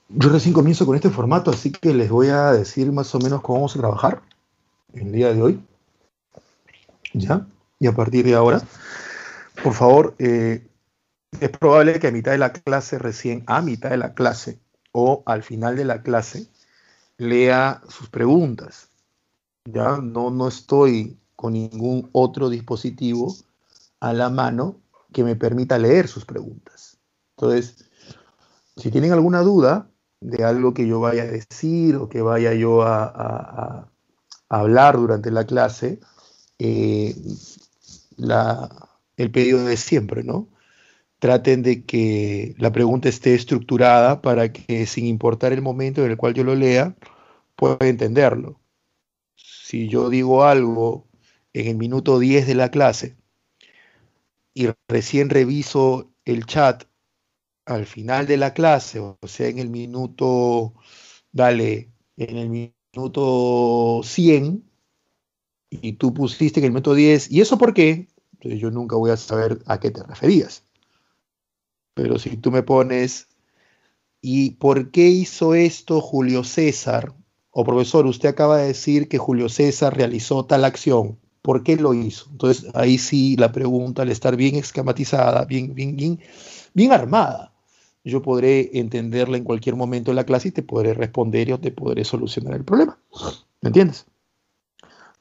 Yo recién comienzo con este formato, así que les voy a decir más o menos cómo vamos a trabajar el día de hoy, ¿ya? Y a partir de ahora, por favor, es probable que a mitad de la clase, recién a mitad de la clase o al final de la clase, lea sus preguntas, ¿ya? No estoy con ningún otro dispositivo a la mano que me permita leer sus preguntas. Entonces, si tienen alguna duda de algo que yo vaya a decir o que vaya yo a hablar durante la clase, eh, el pedido es siempre, ¿no? Traten de que la pregunta esté estructurada para que, sin importar el momento en el cual yo lo lea, pueda entenderlo. Si yo digo algo en el minuto 10 de la clase y recién reviso el chat al final de la clase, o sea, en el minuto, dale, en el minuto 100, y tú pusiste en el minuto 10, ¿y eso por qué? Entonces yo nunca voy a saber a qué te referías. Pero si tú me pones, ¿y por qué hizo esto Julio César? O profesor, usted acaba de decir que Julio César realizó tal acción. ¿Por qué lo hizo? Entonces ahí sí la pregunta, al estar bien esquematizada, bien armada, yo podré entenderla en cualquier momento de la clase y te podré responder o te podré solucionar el problema. ¿Me entiendes?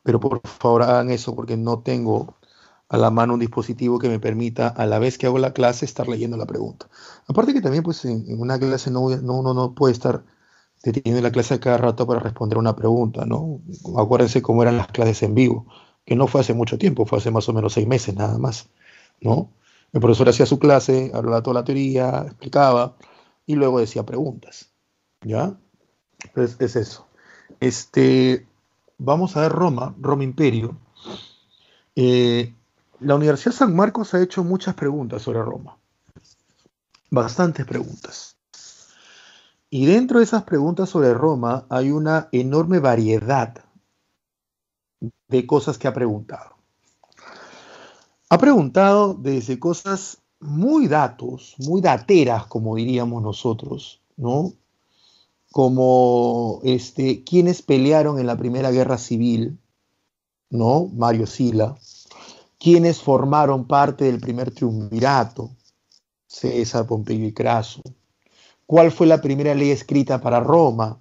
Pero por favor hagan eso porque no tengo a la mano un dispositivo que me permita, a la vez que hago la clase, estar leyendo la pregunta. Aparte que también, pues, en una clase uno no puede estar deteniendo la clase a cada rato para responder una pregunta, ¿no? Acuérdense cómo eran las clases en vivo, que no fue hace mucho tiempo, fue hace más o menos 6 meses nada más, ¿no? El profesor hacía su clase, hablaba toda la teoría, explicaba, y luego decía preguntas, ¿ya? Entonces, es eso. Este, vamos a ver Roma Imperio. Eh, la Universidad San Marcos ha hecho muchas preguntas sobre Roma, bastantes preguntas. Y dentro de esas preguntas sobre Roma hay una enorme variedad de cosas que ha preguntado. Ha preguntado desde cosas muy dateras, como diríamos nosotros, ¿no? Como quienes pelearon en la Primera Guerra Civil, ¿no? Mario Sila, quienes formaron parte del primer triunvirato, César, Pompeyo y Craso. ¿Cuál fue la primera ley escrita para Roma?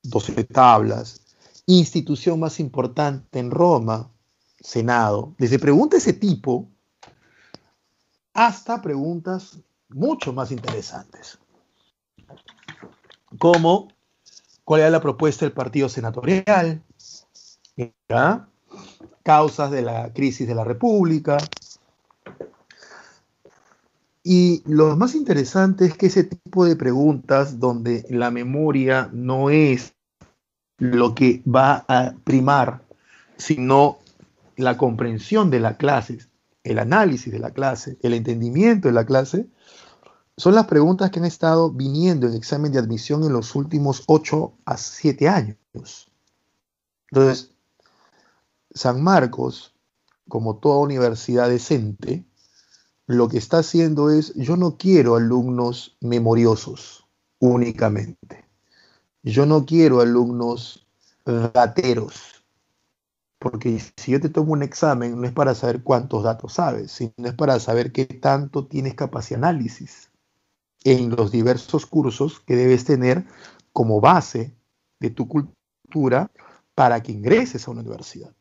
12 tablas. Institución más importante en Roma, Senado. Desde preguntas de ese tipo hasta preguntas mucho más interesantes, como cuál era la propuesta del partido senatorial, ¿ya? Causas de la crisis de la República. Y lo más interesante es que ese tipo de preguntas donde la memoria no es lo que va a primar, sino la comprensión de la clase, el análisis de la clase, el entendimiento de la clase, son las preguntas que han estado viniendo en examen de admisión en los últimos 8 a 7 años. Entonces, San Marcos, como toda universidad decente, lo que está haciendo es, yo no quiero alumnos memoriosos únicamente. Yo no quiero alumnos dateros, porque si yo te tomo un examen no es para saber cuántos datos sabes, sino es para saber qué tanto tienes capacidad de análisis en los diversos cursos que debes tener como base de tu cultura para que ingreses a una universidad.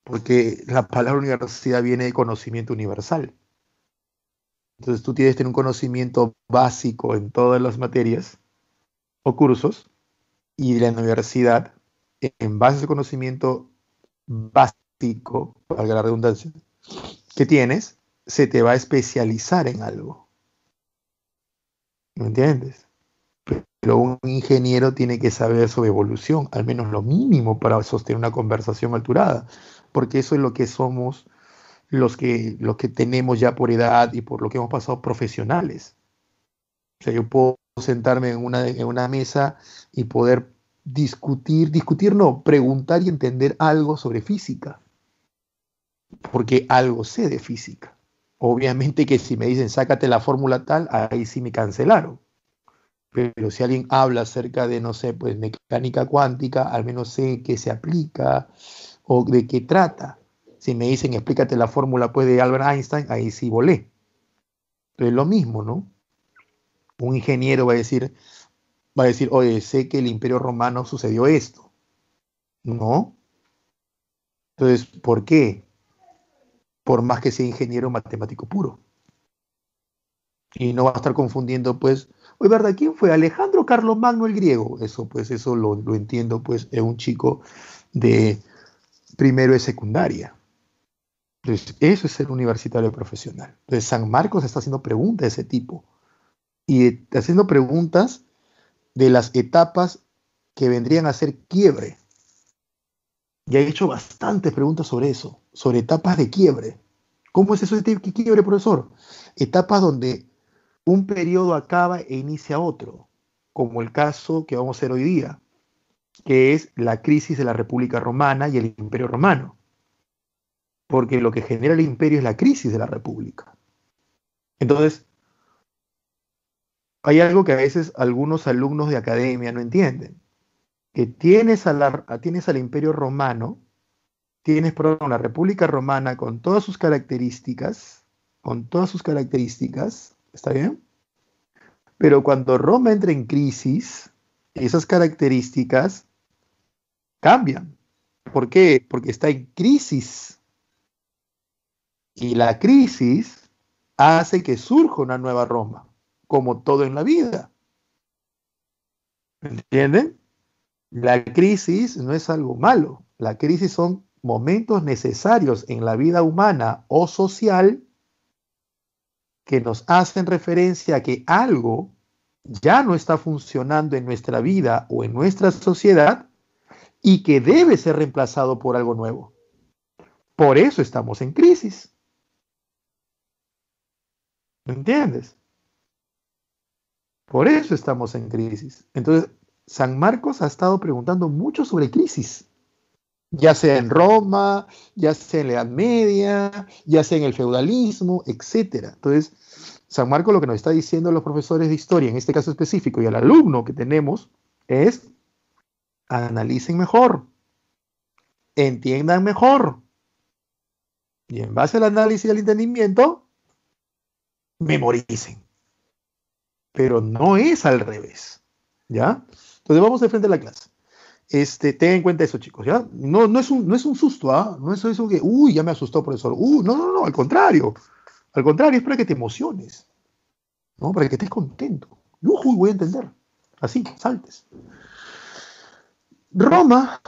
Porque la palabra universidad viene de conocimiento universal. Entonces tú tienes que tener un conocimiento básico en todas las materias o cursos y la universidad, en base a ese conocimiento básico, valga la redundancia, que tienes, se te va a especializar en algo. ¿Me entiendes? Pero un ingeniero tiene que saber sobre evolución, al menos lo mínimo para sostener una conversación alturada, porque eso es lo que somos los que tenemos ya por edad y por lo que hemos pasado profesionales. O sea, yo puedo sentarme en una mesa y poder discutir no, preguntar y entender algo sobre física, porque algo sé de física. Obviamente que si me dicen sácate la fórmula tal, ahí sí me cancelaron. pero si alguien habla acerca de, no sé, pues mecánica cuántica, al menos sé qué se aplica o de qué trata. Si me dicen explícate la fórmula pues de Albert Einstein, ahí sí volé. Pero es lo mismo, ¿no? Un ingeniero va a decir, oye, sé que el Imperio Romano sucedió esto, ¿no? Entonces, ¿por qué? Por más que sea ingeniero matemático puro. Y no va a estar confundiendo, pues, oye, ¿verdad? ¿Quién fue? Alejandro Carlomagno el griego. Eso, pues, eso lo entiendo, pues, es un chico de primero de secundaria. Entonces, eso es ser universitario profesional. Entonces, San Marcos está haciendo preguntas de ese tipo. Y haciendo preguntas de las etapas que vendrían a ser quiebre. Y ha hecho bastantes preguntas sobre eso, sobre etapas de quiebre. ¿Cómo es eso de quiebre, profesor? Etapas donde un periodo acaba e inicia otro, como el caso que vamos a hacer hoy día, que es la crisis de la República Romana y el Imperio Romano. Porque lo que genera el imperio es la crisis de la República. Entonces, hay algo que a veces algunos alumnos de academia no entienden, que tienes al Imperio Romano, tienes, perdón, la República Romana con todas sus características, ¿está bien? Pero cuando Roma entra en crisis, esas características cambian. ¿Por qué? Porque está en crisis. Y la crisis hace que surja una nueva Roma, como todo en la vida. ¿Entienden? La crisis no es algo malo. La crisis son momentos necesarios en la vida humana o social que nos hacen referencia a que algo ya no está funcionando en nuestra vida o en nuestra sociedad y que debe ser reemplazado por algo nuevo. Por eso estamos en crisis. ¿Me entiendes? Por eso estamos en crisis. Entonces, San Marcos ha estado preguntando mucho sobre crisis, ya sea en Roma, ya sea en la Edad Media, ya sea en el feudalismo, etcétera. Entonces, San Marcos lo que nos está diciendo a los profesores de historia, en este caso específico, y al alumno que tenemos, es analicen mejor, entiendan mejor, y en base al análisis y al entendimiento, memoricen. Pero no es al revés, ¿ya? Entonces vamos de frente a la clase. Ten en cuenta eso, chicos, ¿ya? No es un susto, ¿ah? No es eso que, uy, ya me asustó, profesor. No, al contrario. Al contrario, es para que te emociones, ¿no? Para que estés contento. Uy, voy a entender. Así, saltes. Roma,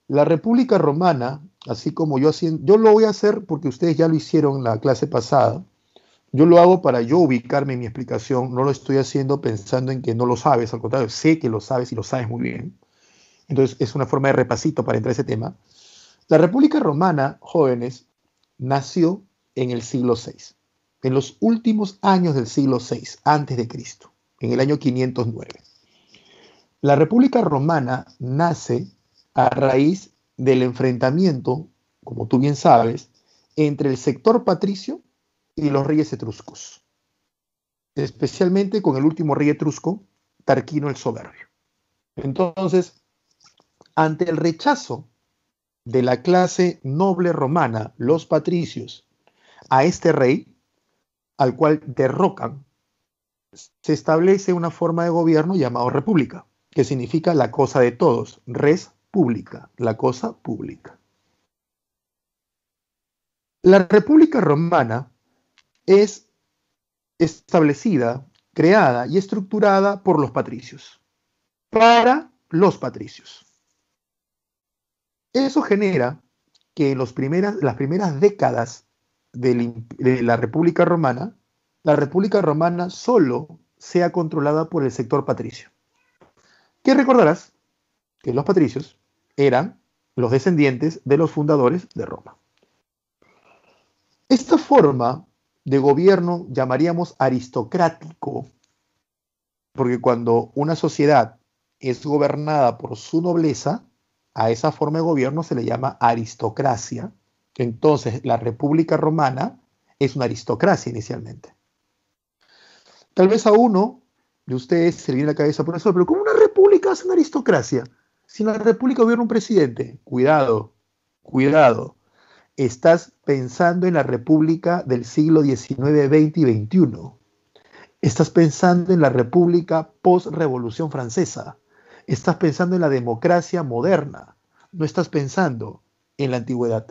la República Romana, así como yo lo voy a hacer porque ustedes ya lo hicieron en la clase pasada. Yo lo hago para yo ubicarme en mi explicación, no lo estoy haciendo pensando en que no lo sabes, al contrario, sé que lo sabes y lo sabes muy bien. Entonces es una forma de repasito para entrar a ese tema. La República Romana, jóvenes, nació en el siglo VI, en los últimos años del siglo VI, antes de Cristo, en el año 509. La República Romana nace a raíz del enfrentamiento, como tú bien sabes, entre el sector patricio y los reyes etruscos, especialmente con el último rey etrusco, Tarquino el Soberbio. Entonces, ante el rechazo de la clase noble romana, los patricios, a este rey, al cual derrocan, se establece una forma de gobierno llamado república, que significa la cosa de todos, res pública, la cosa pública. La República Romana es establecida, creada y estructurada por los patricios, para los patricios. Eso genera que en las primeras décadas de la República Romana solo sea controlada por el sector patricio. Que recordarás que los patricios eran los descendientes de los fundadores de Roma. Esta forma de gobierno llamaríamos aristocrático, porque cuando una sociedad es gobernada por su nobleza, a esa forma de gobierno se le llama aristocracia. Entonces, la República Romana es una aristocracia inicialmente. Tal vez a uno de ustedes se le viene a la cabeza, profesor, pero ¿cómo una república hace una aristocracia? Si en la república gobierna un presidente, cuidado, cuidado. Estás pensando en la república del siglo XIX, XX y XXI. Estás pensando en la república post-revolución francesa. Estás pensando en la democracia moderna. No estás pensando en la antigüedad.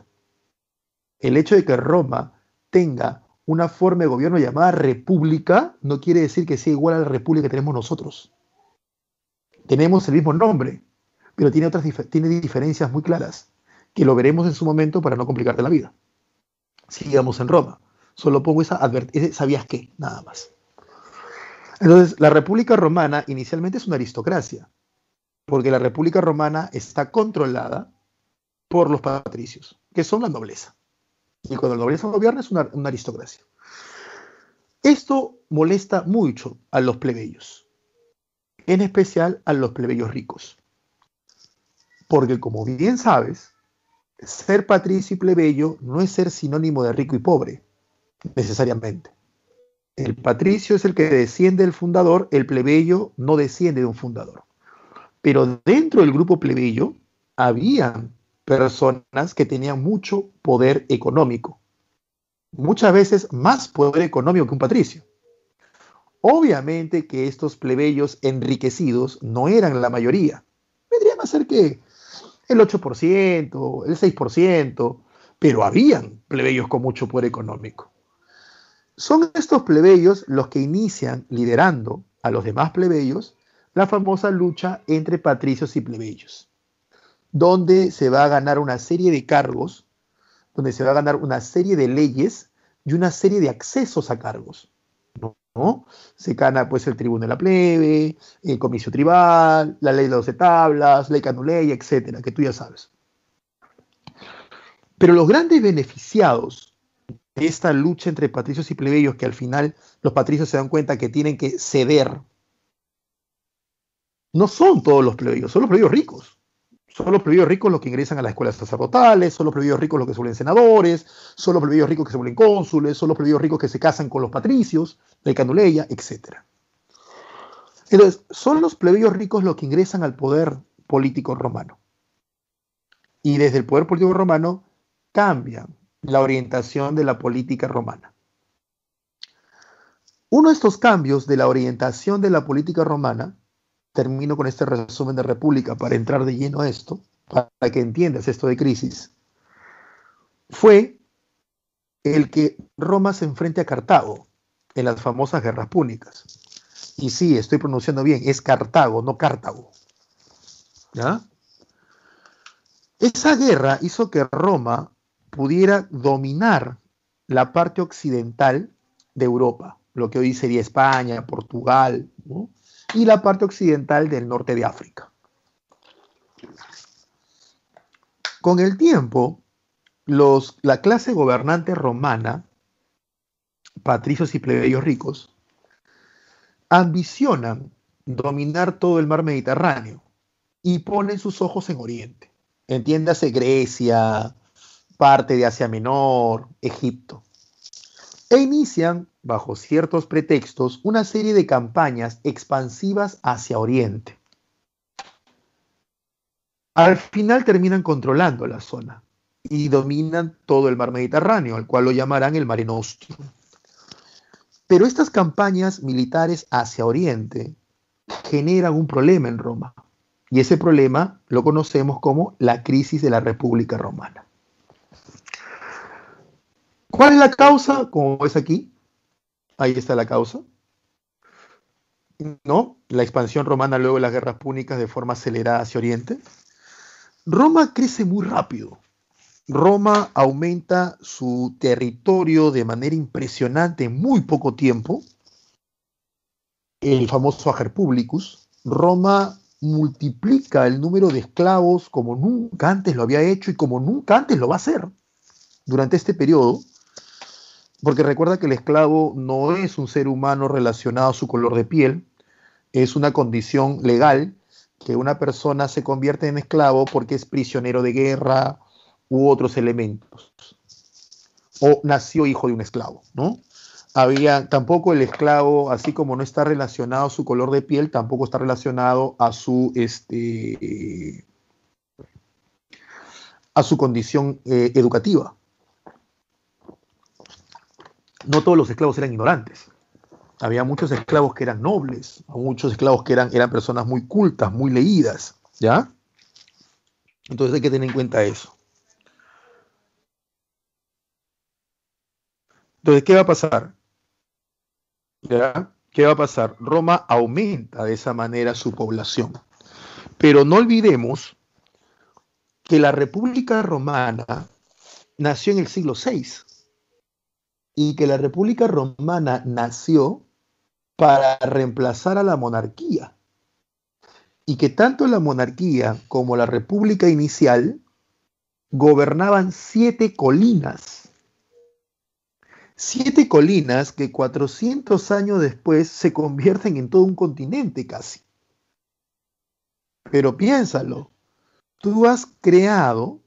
El hecho de que Roma tenga una forma de gobierno llamada república no quiere decir que sea igual a la república que tenemos nosotros. Tenemos el mismo nombre, pero tiene diferencias muy claras, que lo veremos en su momento para no complicarte la vida. Sigamos en Roma. Solo pongo ese ¿sabías qué? Nada más. Entonces, la República Romana inicialmente es una aristocracia, porque la República Romana está controlada por los patricios, que son la nobleza. Y cuando la nobleza gobierna es una aristocracia. Esto molesta mucho a los plebeyos, en especial a los plebeyos ricos. Porque como bien sabes, ser patricio y plebeyo no es ser sinónimo de rico y pobre, necesariamente. El patricio es el que desciende del fundador, el plebeyo no desciende de un fundador. Pero dentro del grupo plebeyo habían personas que tenían mucho poder económico. Muchas veces más poder económico que un patricio. Obviamente que estos plebeyos enriquecidos no eran la mayoría. Vendrían a ser que el 8%, el 6%, pero habían plebeyos con mucho poder económico. Son estos plebeyos los que inician, liderando a los demás plebeyos, la famosa lucha entre patricios y plebeyos, donde se va a ganar una serie de cargos, donde se va a ganar una serie de leyes y una serie de accesos a cargos, ¿no? Se gana pues el tribuno de la plebe, el comicio tribal, la ley de 12 tablas, ley canulea, etcétera, que tú ya sabes. Pero los grandes beneficiados de esta lucha entre patricios y plebeyos, que al final los patricios se dan cuenta que tienen que ceder, no son todos los plebeyos, son los plebeyos ricos. Son los plebeyos ricos los que ingresan a las escuelas sacerdotales, son los plebeyos ricos los que se vuelven senadores, son los plebeyos ricos que se vuelven cónsules, son los plebeyos ricos que se casan con los patricios, de Canuleia, etc. Entonces, son los plebeyos ricos los que ingresan al poder político romano. Y desde el poder político romano cambian la orientación de la política romana. Uno de estos cambios de la orientación de la política romana, termino con este resumen de República para entrar de lleno a esto, para que entiendas esto de crisis, fue el que Roma se enfrente a Cartago en las famosas guerras púnicas. Y sí, estoy pronunciando bien, es Cartago, no Cartago. ¿Ya? Esa guerra hizo que Roma pudiera dominar la parte occidental de Europa, lo que hoy sería España, Portugal, ¿no? Y la parte occidental del norte de África. Con el tiempo, la clase gobernante romana, patricios y plebeyos ricos, ambicionan dominar todo el mar Mediterráneo y ponen sus ojos en Oriente. Entiéndase Grecia, parte de Asia Menor, Egipto. E inician, bajo ciertos pretextos, una serie de campañas expansivas hacia Oriente. Al final terminan controlando la zona y dominan todo el mar Mediterráneo, al cual lo llamarán el Mare Nostrum. Pero estas campañas militares hacia Oriente generan un problema en Roma. Y ese problema lo conocemos como la crisis de la República Romana. ¿Cuál es la causa? Como ves aquí, ahí está la causa. ¿No? La expansión romana luego de las guerras púnicas de forma acelerada hacia Oriente. Roma crece muy rápido. Roma aumenta su territorio de manera impresionante en muy poco tiempo. El famoso Ager Publicus. Roma multiplica el número de esclavos como nunca antes lo había hecho y como nunca antes lo va a hacer durante este periodo. Porque recuerda que el esclavo no es un ser humano relacionado a su color de piel, es una condición legal que una persona se convierte en esclavo porque es prisionero de guerra u otros elementos, o nació hijo de un esclavo, ¿no? tampoco el esclavo, así como no está relacionado a su color de piel, tampoco está relacionado a su condición educativa. No todos los esclavos eran ignorantes. Había muchos esclavos que eran nobles, muchos esclavos que eran personas muy cultas, muy leídas, ¿ya? Entonces hay que tener en cuenta eso. Entonces, ¿qué va a pasar? ¿Ya? ¿Qué va a pasar? Roma aumenta de esa manera su población. Pero no olvidemos que la República Romana nació en el siglo VI y que la República Romana nació para reemplazar a la monarquía y que tanto la monarquía como la república inicial gobernaban 7 colinas. 7 colinas que 400 años después se convierten en todo un continente casi. Pero piénsalo, tú has creado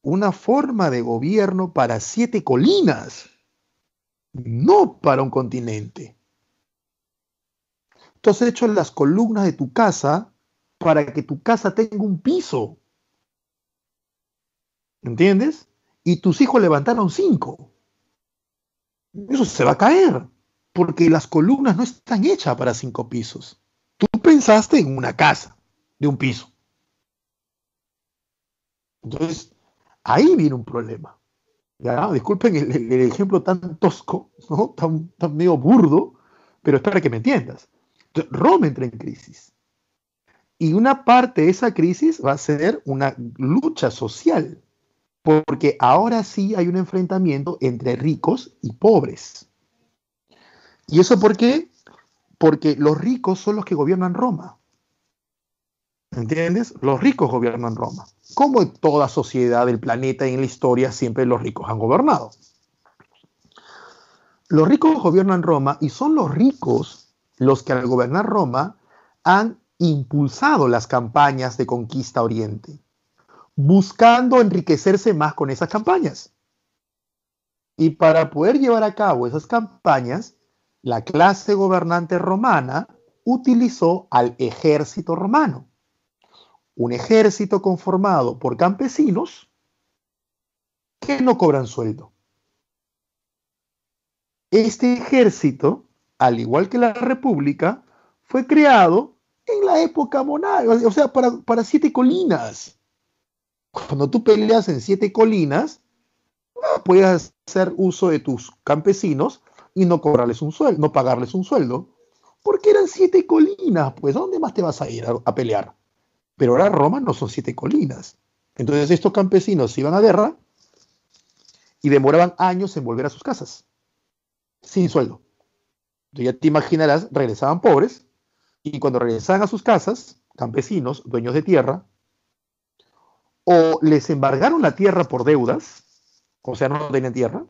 una forma de gobierno para 7 colinas, no para un continente. Tú has hecho las columnas de tu casa para que tu casa tenga un piso. ¿Entiendes? Y tus hijos levantaron 5. Eso se va a caer, porque las columnas no están hechas para 5 pisos. Tú pensaste en una casa de un piso. Entonces, ahí viene un problema. ¿Ya? Disculpen el ejemplo tan tosco, ¿no? tan medio burdo, pero es para que me entiendas. Entonces, Roma entra en crisis. Y una parte de esa crisis va a ser una lucha social, porque ahora sí hay un enfrentamiento entre ricos y pobres. ¿Y eso por qué? Porque los ricos son los que gobiernan Roma. ¿Entiendes? Los ricos gobiernan Roma. Como en toda sociedad del planeta y en la historia, siempre los ricos han gobernado. Los ricos gobiernan Roma y son los ricos los que al gobernar Roma han impulsado las campañas de conquista a Oriente, buscando enriquecerse más con esas campañas. Y para poder llevar a cabo esas campañas, la clase gobernante romana utilizó al ejército romano. Un ejército conformado por campesinos que no cobran sueldo. Este ejército, al igual que la República, fue creado en la época monárquica, o sea, para 7 colinas. Cuando tú peleas en 7 colinas, puedes hacer uso de tus campesinos y no cobrarles un sueldo, no pagarles un sueldo, porque eran 7 colinas, pues ¿dónde más te vas a ir a pelear? Pero ahora Roma no son 7 colinas. Entonces estos campesinos iban a guerra y demoraban años en volver a sus casas, sin sueldo. Entonces ya te imaginarás, regresaban pobres y cuando regresaban a sus casas, campesinos, dueños de tierra, o les embargaron la tierra por deudas, o sea, no tenían tierra,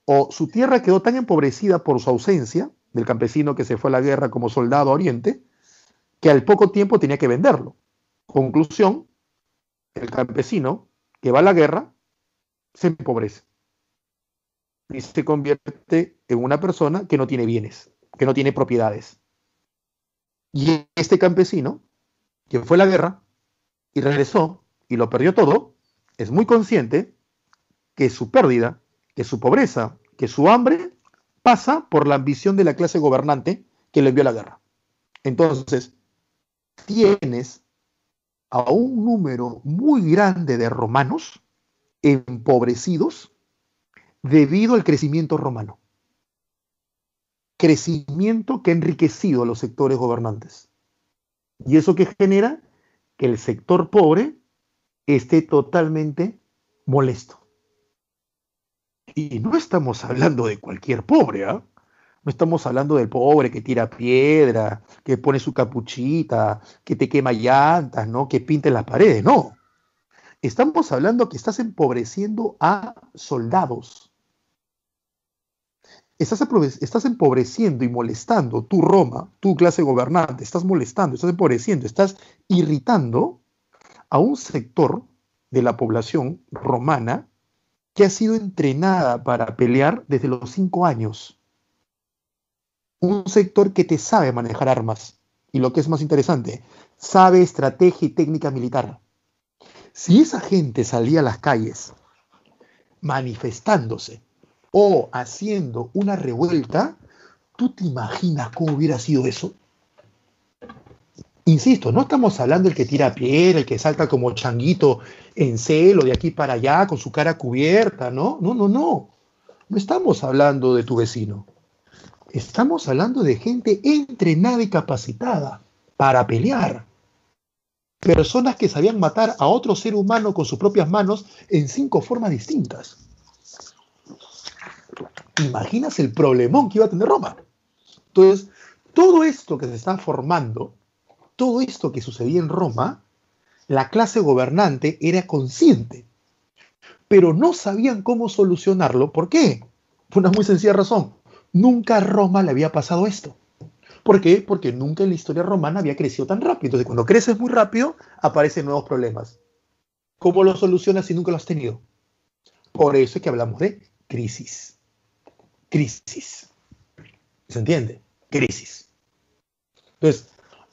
o su tierra quedó tan empobrecida por su ausencia, del campesino que se fue a la guerra como soldado a Oriente, que al poco tiempo tenía que venderlo. Conclusión, el campesino que va a la guerra se empobrece y se convierte en una persona que no tiene bienes, que no tiene propiedades. Y este campesino, que fue a la guerra y regresó y lo perdió todo, es muy consciente que su pérdida, que su pobreza, que su hambre pasa por la ambición de la clase gobernante que le envió a la guerra. Entonces, tienes a un número muy grande de romanos empobrecidos debido al crecimiento romano. Crecimiento que ha enriquecido a los sectores gobernantes. Y eso que genera que el sector pobre esté totalmente molesto. Y no estamos hablando de cualquier pobre, ¿eh? No estamos hablando del pobre que tira piedra, que pone su capuchita, que te quema llantas, ¿no? Que pinta en las paredes, no. Estamos hablando que estás empobreciendo a soldados. Estás empobreciendo y molestando tu Roma, tu clase gobernante, estás molestando, estás empobreciendo, estás irritando a un sector de la población romana que ha sido entrenada para pelear desde los 5 años. Un sector que te sabe manejar armas. Y lo que es más interesante, sabe estrategia y técnica militar. Si esa gente salía a las calles manifestándose o haciendo una revuelta, ¿tú te imaginas cómo hubiera sido eso? Insisto, no estamos hablando del que tira piedra, el que salta como changuito en celo de aquí para allá con su cara cubierta, ¿no? No, no, no. No estamos hablando de tu vecino. Estamos hablando de gente entrenada y capacitada para pelear. Personas que sabían matar a otro ser humano con sus propias manos en 5 formas distintas. ¿Imaginas el problemón que iba a tener Roma? Entonces, todo esto que se está formando, todo esto que sucedía en Roma, la clase gobernante era consciente, pero no sabían cómo solucionarlo. ¿Por qué? Por una muy sencilla razón. Nunca a Roma le había pasado esto. ¿Por qué? Porque nunca en la historia romana había crecido tan rápido. Entonces, cuando creces muy rápido, aparecen nuevos problemas. ¿Cómo lo solucionas si nunca lo has tenido? Por eso es que hablamos de crisis. Crisis. ¿Se entiende? Crisis. Entonces,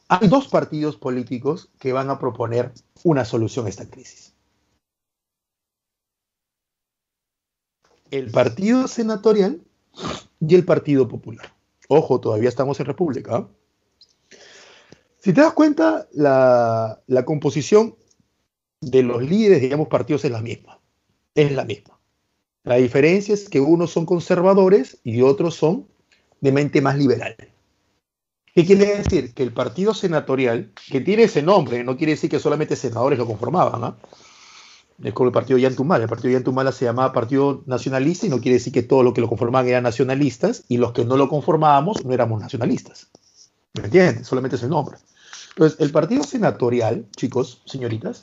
hay 2 partidos políticos que van a proponer una solución a esta crisis. El Partido Senatorial y el Partido Popular. Ojo, todavía estamos en República, ¿eh? Si te das cuenta, la composición de los líderes, digamos, partidos es la misma. Es la misma. La diferencia es que unos son conservadores y otros son de mente más liberal. ¿Qué quiere decir? Que el Partido Senatorial, que tiene ese nombre, no quiere decir que solamente senadores lo conformaban, ¿eh? Es como el partido Yantumala. El partido Yantumala se llamaba Partido Nacionalista y no quiere decir que todo lo que lo conformaban eran nacionalistas y los que no lo conformábamos no éramos nacionalistas. ¿Me entiendes? Solamente es el nombre. Entonces, el Partido Senatorial, chicos, señoritas,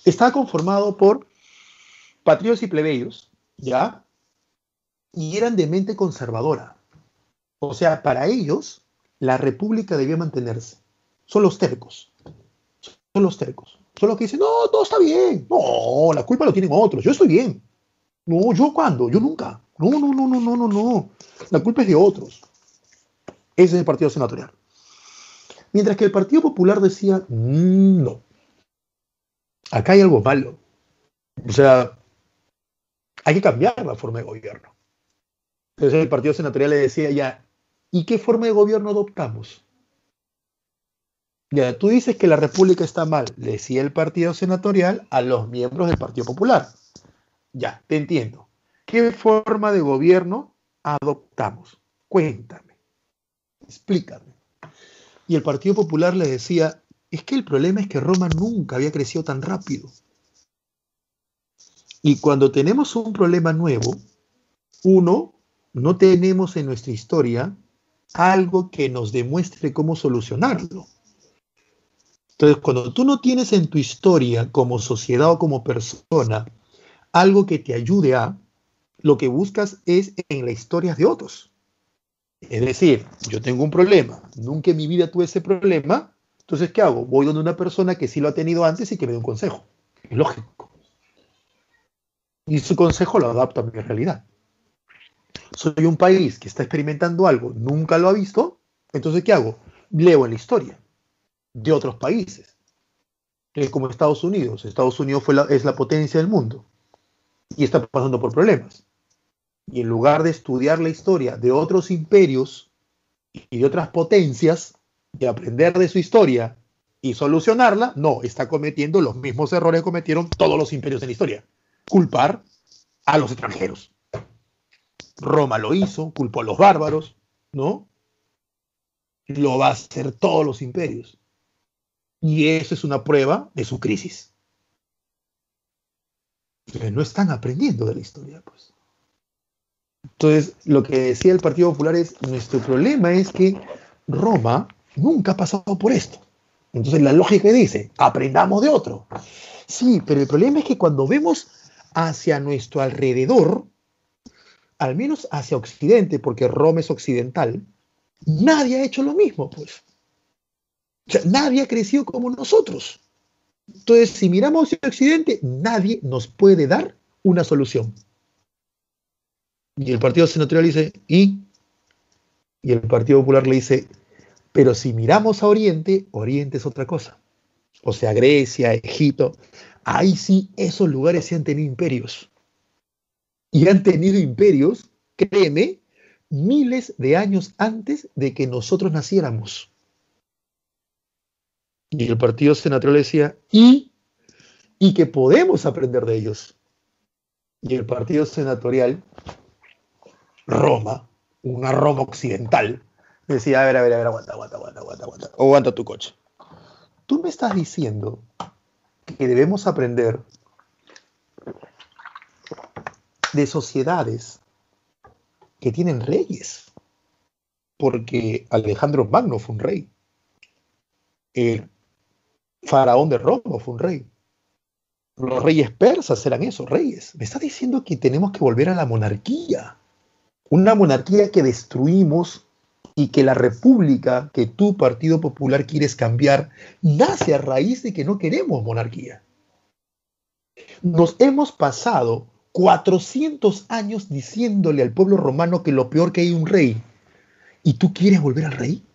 está conformado por patriotas y plebeyos, ¿ya? Y eran de mente conservadora. O sea, para ellos, la república debía mantenerse. Son los tercos. Son los tercos. Son los que dicen, no, todo está bien. No, la culpa lo tienen otros. Yo estoy bien. No, ¿yo cuándo? Yo nunca. No, no, no, no, no, no, no. La culpa es de otros. Ese es el Partido Senatorial. Mientras que el Partido Popular decía, no. Acá hay algo malo. O sea, hay que cambiar la forma de gobierno. Entonces el Partido Senatorial le decía ya, ¿y qué forma de gobierno adoptamos? Ya, tú dices que la república está mal, le decía el Partido Senatorial a los miembros del Partido Popular. Ya, te entiendo. ¿Qué forma de gobierno adoptamos? Cuéntame, explícame. Y el Partido Popular le decía, es que el problema es que Roma nunca había crecido tan rápido. Y cuando tenemos un problema nuevo, no tenemos en nuestra historia algo que nos demuestre cómo solucionarlo. Entonces, cuando tú no tienes en tu historia como sociedad o como persona algo que te ayude a, lo que buscas es en la historia de otros. Es decir, yo tengo un problema, nunca en mi vida tuve ese problema, entonces, ¿qué hago? Voy donde una persona que sí lo ha tenido antes y que me dé un consejo. Es lógico. Y su consejo lo adapto a mi realidad. Soy un país que está experimentando algo, nunca lo ha visto, entonces, ¿qué hago? Leo en la historia de otros países, como Estados Unidos. Estados Unidos es la potencia del mundo y está pasando por problemas. Y en lugar de estudiar la historia de otros imperios y de otras potencias, de aprender de su historia y solucionarla, no, está cometiendo los mismos errores que cometieron todos los imperios en la historia. Culpar a los extranjeros. Roma lo hizo, culpó a los bárbaros, ¿no? Lo va a hacer todos los imperios. Y eso es una prueba de su crisis. Pero no están aprendiendo de la historia, pues. Entonces, lo que decía el Partido Popular es, nuestro problema es que Roma nunca ha pasado por esto. Entonces, la lógica dice, aprendamos de otro. Sí, pero el problema es que cuando vemos hacia nuestro alrededor, al menos hacia Occidente, porque Roma es occidental, nadie ha hecho lo mismo, pues. O sea, nadie ha crecido como nosotros. Entonces, si miramos hacia Occidente, nadie nos puede dar una solución. Y el Partido Senatorial dice, y el Partido Popular le dice, pero si miramos a Oriente, Oriente es otra cosa. O sea, Grecia, Egipto, ahí sí esos lugares sí han tenido imperios. Y han tenido imperios, créeme, miles de años antes de que nosotros naciéramos. Y el Partido Senatorial decía, y que podemos aprender de ellos. Y el Partido Senatorial, Roma, una Roma occidental, decía, a ver, aguanta tu coche. Tú me estás diciendo que debemos aprender de sociedades que tienen reyes, porque Alejandro Magno fue un rey, el faraón de Roma fue un rey, los reyes persas eran esos reyes. Me estás diciendo que tenemos que volver a la monarquía, una monarquía que destruimos y que la república que tú, Partido Popular, quieres cambiar, nace a raíz de que no queremos monarquía. Nos hemos pasado 400 años diciéndole al pueblo romano que lo peor que hay un rey. ¿Y tú quieres volver al rey?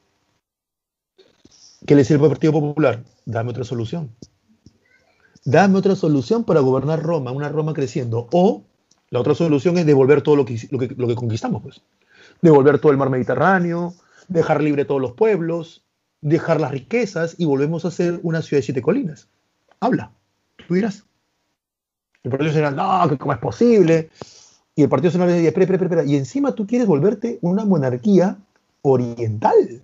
¿Qué le sirve al Partido Popular? Dame otra solución. Dame otra solución para gobernar Roma, una Roma creciendo. O la otra solución es devolver todo lo que conquistamos, pues. Devolver todo el mar Mediterráneo, dejar libre todos los pueblos, dejar las riquezas y volvemos a ser una ciudad de 7 colinas. Habla, tú dirás. El Partido Nacional, no, que cómo es posible. Y el Partido Nacional decía, espera. Y encima tú quieres volverte una monarquía oriental.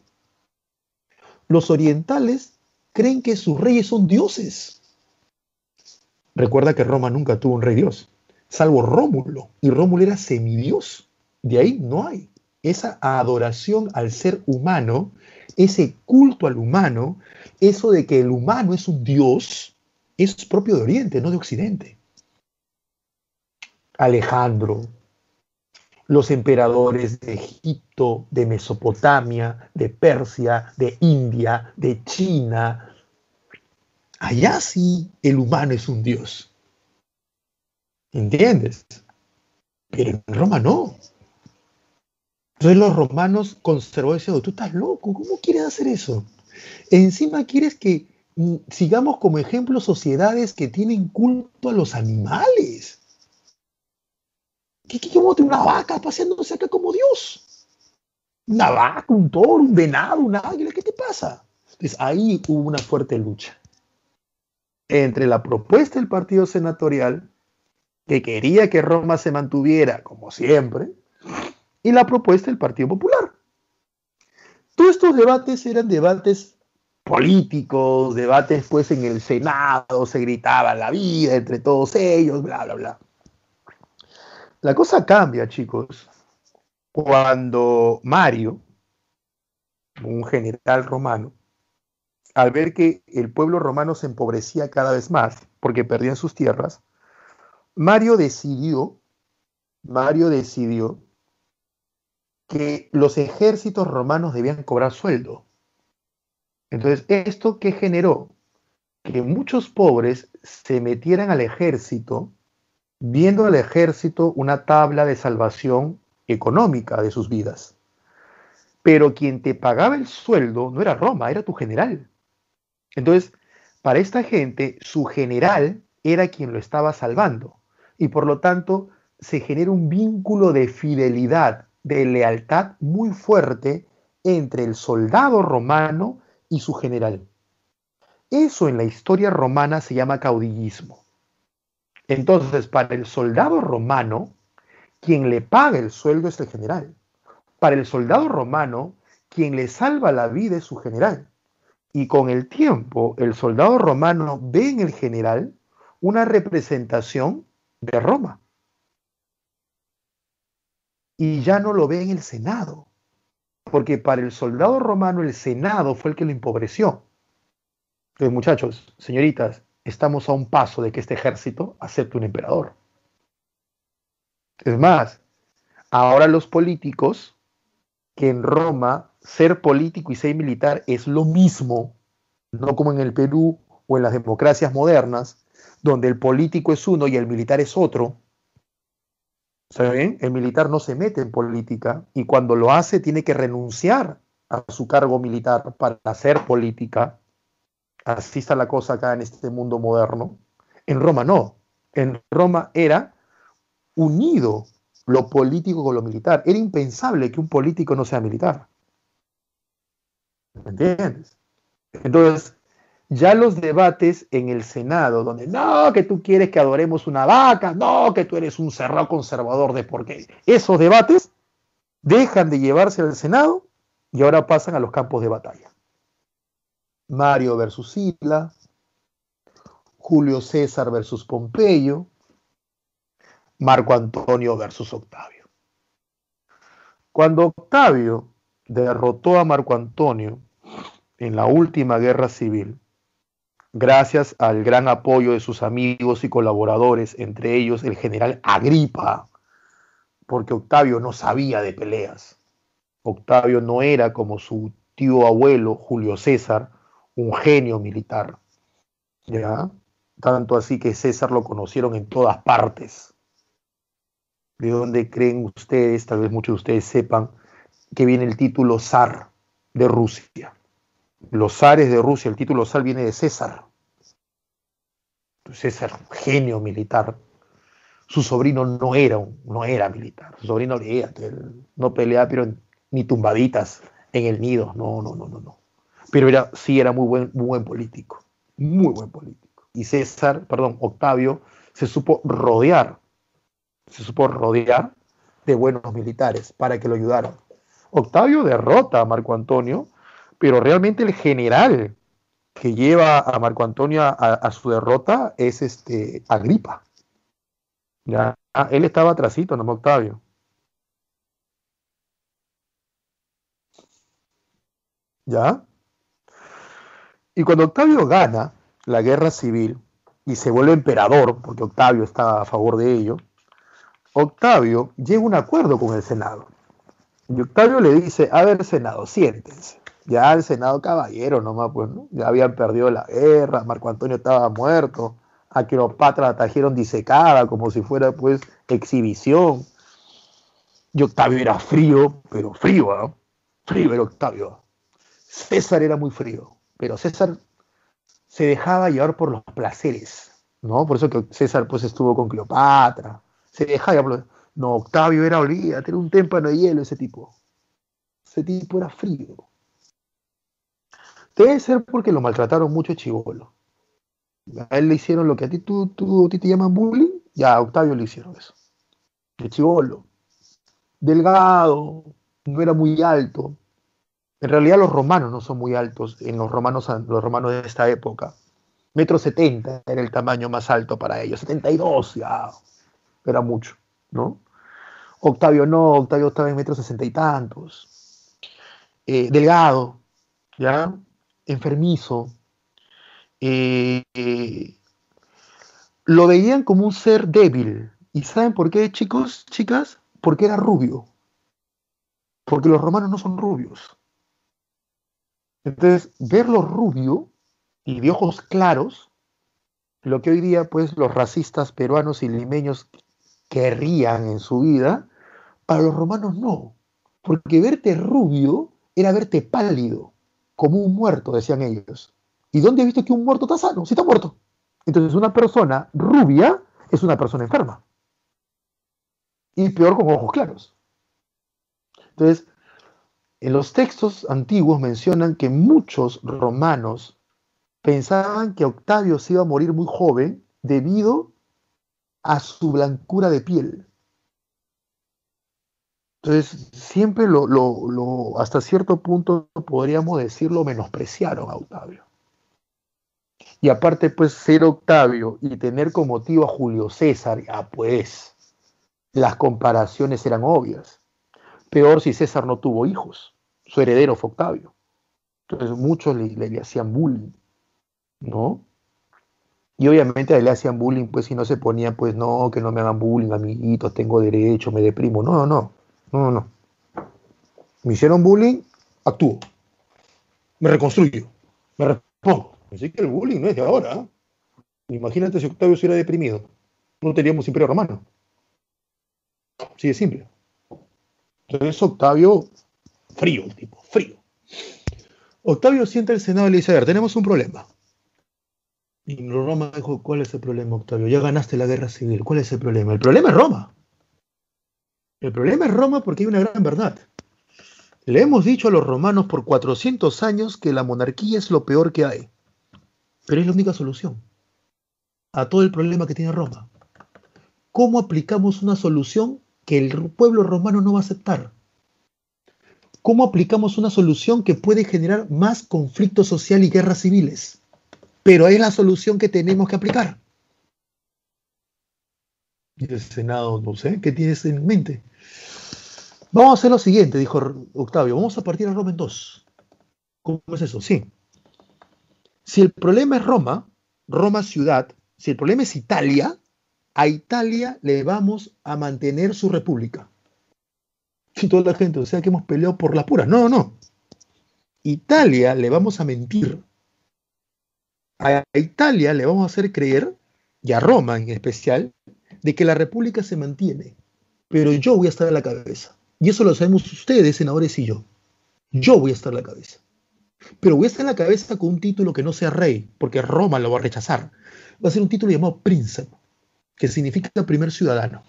Los orientales creen que sus reyes son dioses. Recuerda que Roma nunca tuvo un rey dios, salvo Rómulo. Y Rómulo era semidios. De ahí no hay. Esa adoración al ser humano, ese culto al humano, eso de que el humano es un dios, es propio de Oriente, no de Occidente. Alejandro, los emperadores de Egipto, de Mesopotamia, de Persia, de India, de China, allá sí el humano es un dios. ¿Entiendes? Pero en Roma no. Entonces los romanos conservaron diciendo, tú estás loco, ¿cómo quieres hacer eso? Encima quieres que sigamos como ejemplo sociedades que tienen culto a los animales. ¿Cómo tiene una vaca paseándose acá como Dios? Una vaca, un toro, un venado, un águila, ¿qué te pasa? Entonces ahí hubo una fuerte lucha entre la propuesta del Partido Senatorial, que quería que Roma se mantuviera como siempre, y la propuesta del Partido Popular. Todos estos debates eran debates políticos, debates pues en el Senado, se gritaba la vida entre todos ellos, bla, bla, bla. La cosa cambia, chicos, cuando Mario, un general romano, al ver que el pueblo romano se empobrecía cada vez más porque perdían sus tierras, Mario decidió que los ejércitos romanos debían cobrar sueldo. Entonces, ¿esto qué generó? Que muchos pobres se metieran al ejército, viendo al ejército una tabla de salvación económica de sus vidas. Pero quien te pagaba el sueldo no era Roma, era tu general. Entonces, para esta gente, su general era quien lo estaba salvando. Y por lo tanto, se genera un vínculo de fidelidad, de lealtad muy fuerte entre el soldado romano y su general. Eso en la historia romana se llama caudillismo. Entonces, para el soldado romano, quien le paga el sueldo es el general. Para el soldado romano, quien le salva la vida es su general. Y con el tiempo, el soldado romano ve en el general una representación de Roma. Y ya no lo ve en el Senado, porque para el soldado romano el Senado fue el que lo empobreció. Entonces, muchachos, señoritas, estamos a un paso de que este ejército acepte un emperador. Es más, ahora los políticos, que en Roma ser político y ser militar es lo mismo, no como en el Perú o en las democracias modernas, donde el político es uno y el militar es otro, ¿Está bien? El militar no se mete en política y cuando lo hace tiene que renunciar a su cargo militar para hacer política. Así está la cosa acá en este mundo moderno. En Roma no. En Roma era unido lo político con lo militar. Era impensable que un político no sea militar. ¿Me entiendes? Entonces, ya los debates en el Senado, donde no, que tú quieres que adoremos una vaca, no, que tú eres un cerrado conservador de por qué. Esos debates dejan de llevarse al Senado y ahora pasan a los campos de batalla. Mario versus Sila, Julio César versus Pompeyo, Marco Antonio versus Octavio. Cuando Octavio derrotó a Marco Antonio en la última guerra civil, gracias al gran apoyo de sus amigos y colaboradores, entre ellos el general Agripa, porque Octavio no sabía de peleas. Octavio no era como su tío abuelo, Julio César, un genio militar. ¿Ya? Tanto así que César lo conocieron en todas partes. ¿De dónde creen ustedes, tal vez muchos de ustedes sepan, que viene el título zar de Rusia? Los zares de Rusia, el título zar viene de César. César, un genio militar. Su sobrino no era militar. Su sobrino no peleaba, pero ni tumbaditas en el nido. No. Pero sí era muy buen político. Muy buen político. Y Octavio se supo rodear de buenos militares para que lo ayudaran. Octavio derrota a Marco Antonio, pero realmente el general que lleva a Marco Antonio a su derrota es Agripa. Ya, él estaba atrasito, no Octavio. ¿Ya? Y cuando Octavio gana la guerra civil y se vuelve emperador, porque Octavio estaba a favor de ello, Octavio llega a un acuerdo con el Senado. Y Octavio le dice, a ver, Senado, siéntense. Ya el Senado caballero nomás, pues, ¿no? Ya habían perdido la guerra, Marco Antonio estaba muerto, a Cleopatra la trajeron disecada como si fuera, pues, exhibición. Y Octavio era frío, pero frío, ¿no? Frío era Octavio. César era muy frío, pero César se dejaba llevar por los placeres, ¿no? Por eso que César, pues, estuvo con Cleopatra. Se dejaba llevar. No, Octavio era, olvídate, era un témpano de hielo ese tipo. Ese tipo era frío. Debe ser porque lo maltrataron mucho chibolo. A él le hicieron lo que a ti te llaman bullying, ya a Octavio le hicieron eso. De chibolo. Delgado, no era muy alto. En realidad los romanos no son muy altos, los romanos de esta época. 1,70 m era el tamaño más alto para ellos. 72 ya. Era mucho, ¿no? Octavio no, Octavio estaba en 1,60 m y tantos. Delgado, ¿ya? Enfermizo. Eh, eh, lo veían como un ser débil. ¿Y saben por qué, chicos, chicas? Porque era rubio. Porque los romanos no son rubios. Entonces, verlo rubio y de ojos claros, lo que hoy día, pues, los racistas peruanos y limeños querrían en su vida, para los romanos no. Porque verte rubio era verte pálido, como un muerto, decían ellos. ¿Y dónde has visto que un muerto está sano? Si está muerto. Entonces, una persona rubia es una persona enferma. Y peor con ojos claros. Entonces, en los textos antiguos mencionan que muchos romanos pensaban que Octavio se iba a morir muy joven debido a su blancura de piel. Entonces, siempre hasta cierto punto podríamos decirlo, menospreciaron a Octavio. Y aparte, pues, ser Octavio y tener como tío a Julio César, pues, las comparaciones eran obvias. Peor si César no tuvo hijos. Su heredero fue Octavio. Entonces, muchos le hacían bullying, ¿no? Y obviamente le hacían bullying, pues, si no se ponía, pues, no, que no me hagan bullying, amiguitos, tengo derecho, me deprimo. No. Me hicieron bullying, actúo. Me reconstruyo. Me repongo. Así que el bullying no es de ahora. ¿Eh? Imagínate si Octavio se hubiera deprimido. No teníamos imperio romano. Sí, es simple. Entonces Octavio, frío el tipo, frío. Octavio sienta el Senado y le dice, a ver, tenemos un problema. Y Roma dijo, ¿cuál es el problema, Octavio? Ya ganaste la guerra civil, ¿cuál es el problema? El problema es Roma. El problema es Roma porque hay una gran verdad. Le hemos dicho a los romanos por 400 años que la monarquía es lo peor que hay. Pero es la única solución a todo el problema que tiene Roma. ¿Cómo aplicamos una solución que el pueblo romano no va a aceptar? ¿Cómo aplicamos una solución que puede generar más conflicto social y guerras civiles? Pero es la solución que tenemos que aplicar. Y el Senado, no sé, ¿qué tienes en mente? Vamos a hacer lo siguiente, dijo Octavio, vamos a partir a Roma en dos. ¿Cómo es eso? Sí. Si el problema es Roma, Roma ciudad, si el problema es Italia, a Italia le vamos a mantener su república. Y toda la gente, o sea que hemos peleado por la pura. No, no. Italia le vamos a mentir. A Italia le vamos a hacer creer, y a Roma en especial, de que la república se mantiene. Pero yo voy a estar a la cabeza. Y eso lo sabemos ustedes, senadores y yo. Yo voy a estar a la cabeza. Pero voy a estar en la cabeza con un título que no sea rey, porque Roma lo va a rechazar. Va a ser un título llamado príncipe, que significa primer ciudadano.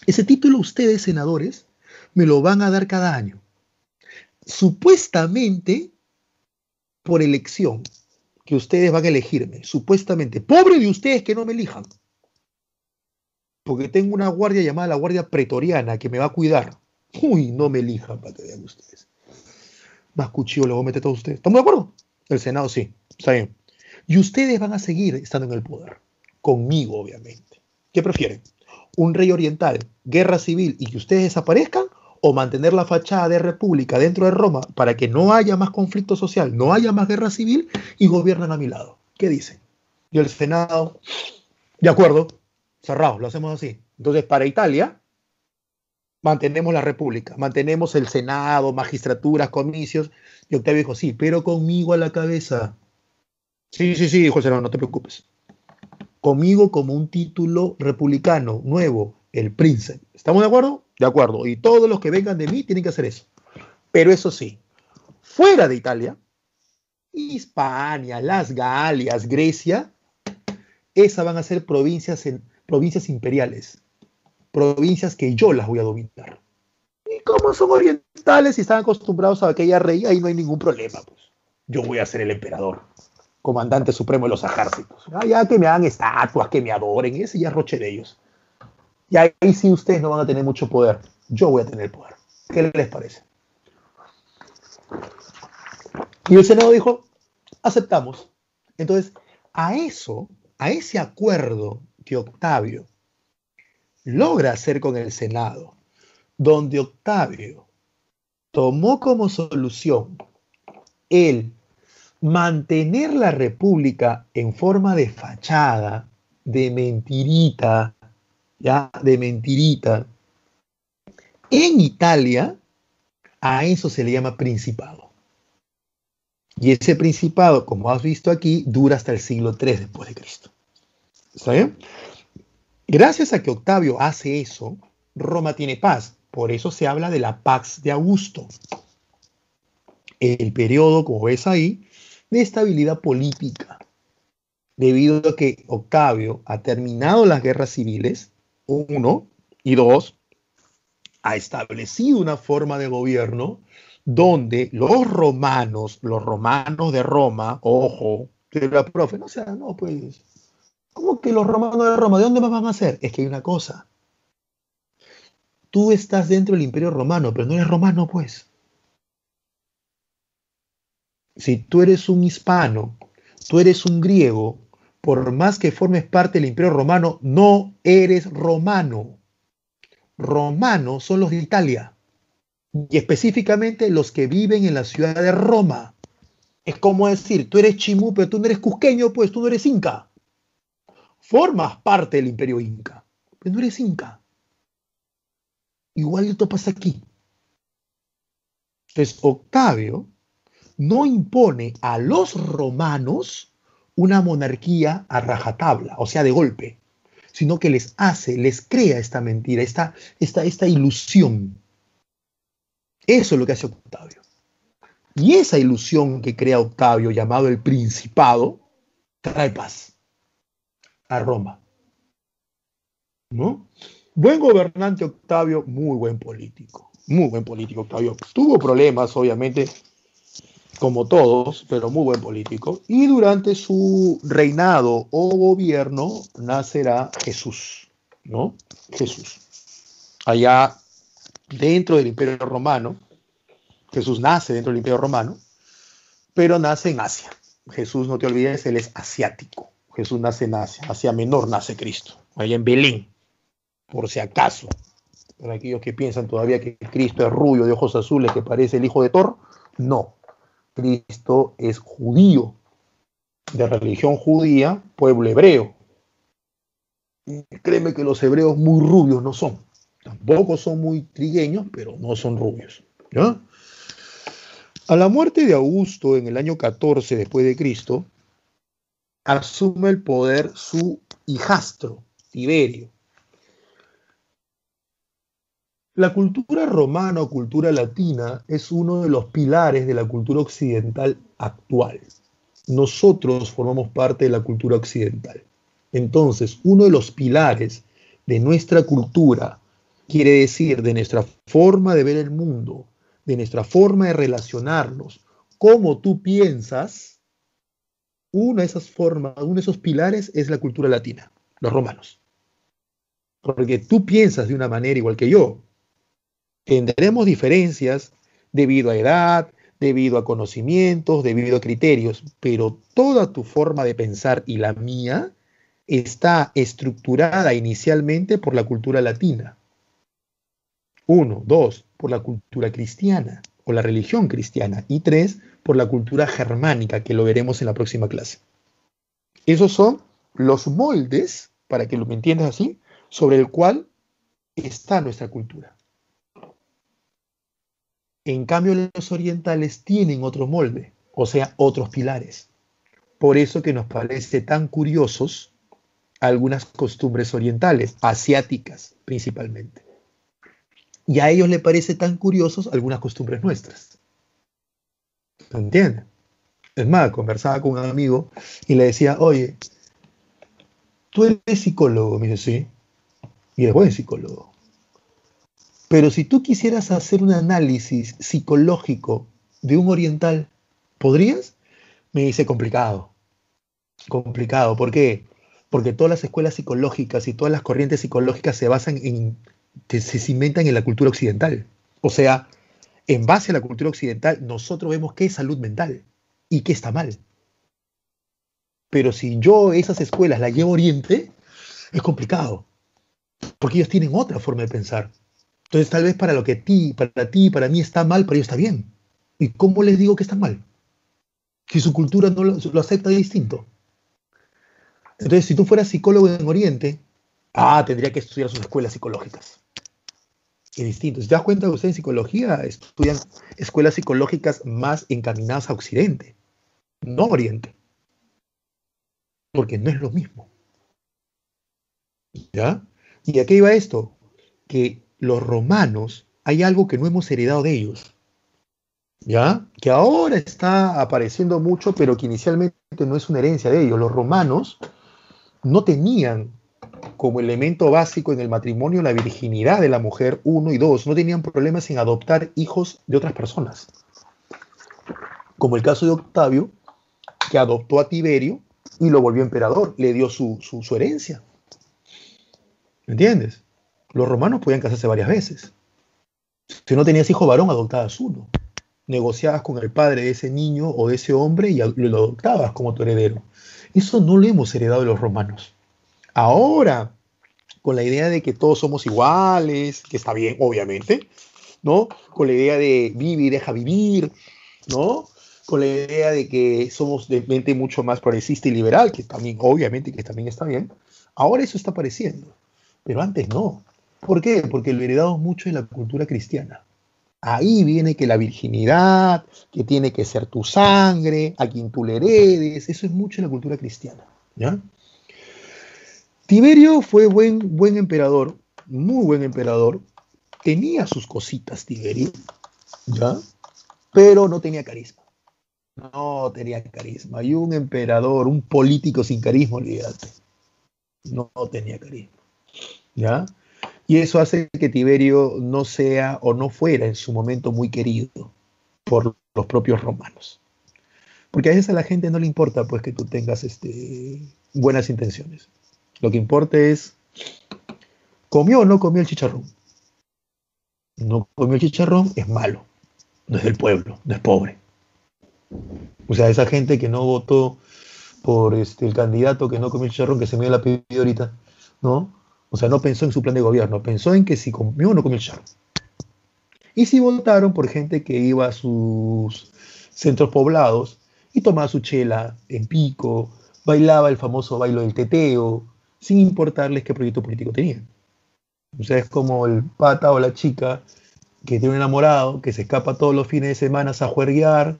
Ese título ustedes, senadores, me lo van a dar cada año. Supuestamente por elección, que ustedes van a elegirme. Supuestamente. Pobre de ustedes que no me elijan. Porque tengo una guardia llamada la Guardia Pretoriana que me va a cuidar. Uy, no me elijan para que vean ustedes. Más cuchillo le voy a meter a todos ustedes. ¿Estamos de acuerdo? El Senado sí, está bien. Y ustedes van a seguir estando en el poder. Conmigo, obviamente. ¿Qué prefieren? ¿Un rey oriental, guerra civil y que ustedes desaparezcan? ¿O mantener la fachada de república dentro de Roma para que no haya más conflicto social, no haya más guerra civil y gobiernan a mi lado? ¿Qué dicen? Y el Senado, de acuerdo, cerrado, lo hacemos así. Entonces, para Italia, mantenemos la república, mantenemos el Senado, magistraturas, comicios. Y Octavio dijo, sí, pero conmigo a la cabeza. Sí, sí, sí, dijo el Senado, no te preocupes. Conmigo como un título republicano nuevo, el príncipe. ¿Estamos de acuerdo? De acuerdo. Y todos los que vengan de mí tienen que hacer eso. Pero eso sí, fuera de Italia, Hispania, las Galias, Grecia, esas van a ser provincias imperiales, provincias que yo las voy a dominar. Y como son orientales y están acostumbrados a aquella rey, ahí no hay ningún problema. Pues. Yo voy a ser el emperador, comandante supremo de los ejércitos. Ya que me hagan estatuas, que me adoren, ese ya es roche de ellos. Y ahí sí ustedes no van a tener mucho poder. Yo voy a tener poder. ¿Qué les parece? Y el Senado dijo, aceptamos. Entonces, a ese acuerdo que Octavio logra hacer con el Senado, donde Octavio tomó como solución el mantener la república en forma de fachada, de mentirita, ya, de mentirita, en Italia, a eso se le llama principado. Y ese principado, como has visto aquí, dura hasta el siglo III después de Cristo. ¿Está bien? Gracias a que Octavio hace eso, Roma tiene paz. Por eso se habla de la Pax de Augusto. El periodo, como ves ahí, de estabilidad política. Debido a que Octavio ha terminado las guerras civiles, uno, y dos, ha establecido una forma de gobierno donde los romanos de Roma, ojo, la profe, no sea, no, pues, ¿cómo que los romanos de Roma? ¿De dónde más van a ser? Es que hay una cosa. Tú estás dentro del Imperio Romano, pero no eres romano, pues. Si tú eres un hispano, tú eres un griego, por más que formes parte del Imperio Romano, no eres romano. Romanos son los de Italia, y específicamente los que viven en la ciudad de Roma. Es como decir, tú eres chimú, pero tú no eres cusqueño, pues tú no eres inca. Formas parte del imperio inca, pero no eres inca. Igual esto pasa aquí. Entonces, Octavio no impone a los romanos una monarquía a rajatabla, o sea, de golpe, sino que les crea esta mentira, esta ilusión. Eso es lo que hace Octavio. Y esa ilusión que crea Octavio, llamado el Principado, trae paz a Roma, ¿no? Buen gobernante Octavio, muy buen político Octavio. Tuvo problemas, obviamente, como todos, pero muy buen político. Y durante su reinado o gobierno nacerá Jesús, ¿no? Jesús. Allá dentro del Imperio Romano, Jesús nace dentro del Imperio Romano, pero nace en Asia. Jesús, no te olvides, él es asiático. Jesús nace en Asia Menor nace Cristo, allá en Belén, por si acaso. Para aquellos que piensan todavía que Cristo es rubio, de ojos azules, que parece el hijo de Thor, no. Cristo es judío, de religión judía, pueblo hebreo. Y créeme que los hebreos muy rubios no son. Tampoco son muy trigueños, pero no son rubios, ¿no? A la muerte de Augusto en el año 14 después de Cristo, asume el poder su hijastro, Tiberio. La cultura romana o cultura latina es uno de los pilares de la cultura occidental actual. Nosotros formamos parte de la cultura occidental. Entonces, uno de los pilares de nuestra cultura, quiere decir de nuestra forma de ver el mundo, de nuestra forma de relacionarnos, cómo tú piensas, una de esas formas, uno de esos pilares es la cultura latina, los romanos. Porque tú piensas de una manera igual que yo. Tendremos diferencias debido a edad, debido a conocimientos, debido a criterios, pero toda tu forma de pensar y la mía está estructurada inicialmente por la cultura latina. 1, 2, por la cultura cristiana o la religión cristiana. Y 3, por la cultura germánica, que lo veremos en la próxima clase. Esos son los moldes, para que lo me entiendas así, sobre el cual está nuestra cultura. En cambio, los orientales tienen otro molde, o sea, otros pilares. Por eso que nos parece tan curiosos algunas costumbres orientales, asiáticas principalmente. Y a ellos les parece tan curiosos algunas costumbres nuestras. ¿Se entiende? Es más, conversaba con un amigo y le decía, oye, tú eres psicólogo. Me dice, sí, y eres buen psicólogo. Pero si tú quisieras hacer un análisis psicológico de un oriental, ¿podrías? Me dice, complicado. Complicado. ¿Por qué? Porque todas las escuelas psicológicas y todas las corrientes psicológicas se basan en, se cimentan en la cultura occidental. O sea, en base a la cultura occidental, nosotros vemos qué es salud mental y qué está mal. Pero si yo esas escuelas las llevo a Oriente, es complicado. Porque ellos tienen otra forma de pensar. Entonces, tal vez para lo que para mí está mal, para ellos está bien. ¿Y cómo les digo que está mal? Si su cultura no lo acepta distinto. Entonces, si tú fueras psicólogo en Oriente, tendría que estudiar sus escuelas psicológicas. Es distinto. Si te das cuenta que ustedes en psicología estudian escuelas psicológicas más encaminadas a Occidente, no a Oriente. Porque no es lo mismo. ¿Ya? ¿Y a qué iba esto? Que los romanos, hay algo que no hemos heredado de ellos. ¿Ya? Que ahora está apareciendo mucho, pero que inicialmente no es una herencia de ellos. Los romanos no tenían como elemento básico en el matrimonio la virginidad de la mujer, 1 y 2. No tenían problemas en adoptar hijos de otras personas. Como el caso de Octavio, que adoptó a Tiberio y lo volvió emperador, le dio su herencia. ¿Me entiendes? Los romanos podían casarse varias veces. Si no tenías hijo varón, adoptabas uno. Negociabas con el padre de ese niño o de ese hombre y lo adoptabas como tu heredero. Eso no lo hemos heredado de los romanos. Ahora, con la idea de que todos somos iguales, que está bien, obviamente, ¿no? Con la idea de vive y deja vivir, ¿no? Con la idea de que somos de mente mucho más progresista y liberal, que también, obviamente, que también está bien. Ahora eso está apareciendo, pero antes no. ¿Por qué? Porque lo heredamos mucho en la cultura cristiana. Ahí viene que la virginidad, que tiene que ser tu sangre, a quien tú le heredes, eso es mucho en la cultura cristiana, ¿ya? Tiberio fue buen emperador, muy buen emperador. Tenía sus cositas, Tiberio, ¿ya? Pero no tenía carisma. No tenía carisma. Y un emperador, un político sin carisma, olvídate. No tenía carisma, ¿ya? Y eso hace que Tiberio no sea o no fuera en su momento muy querido por los propios romanos. Porque a veces a la gente no le importa pues que tú tengas buenas intenciones. Lo que importa es, ¿comió o no comió el chicharrón? No comió el chicharrón, es malo. No es del pueblo, no es pobre. O sea, esa gente que no votó por el candidato que no comió el chicharrón, que se me dio la pide ahorita, ¿no? O sea, no pensó en su plan de gobierno, pensó en que si comió o no comió el chicharrón. Y si votaron por gente que iba a sus centros poblados y tomaba su chela en pico, bailaba el famoso bailo del teteo, sin importarles qué proyecto político tenían. O sea, es como el pata o la chica que tiene un enamorado, que se escapa todos los fines de semana a juerguear,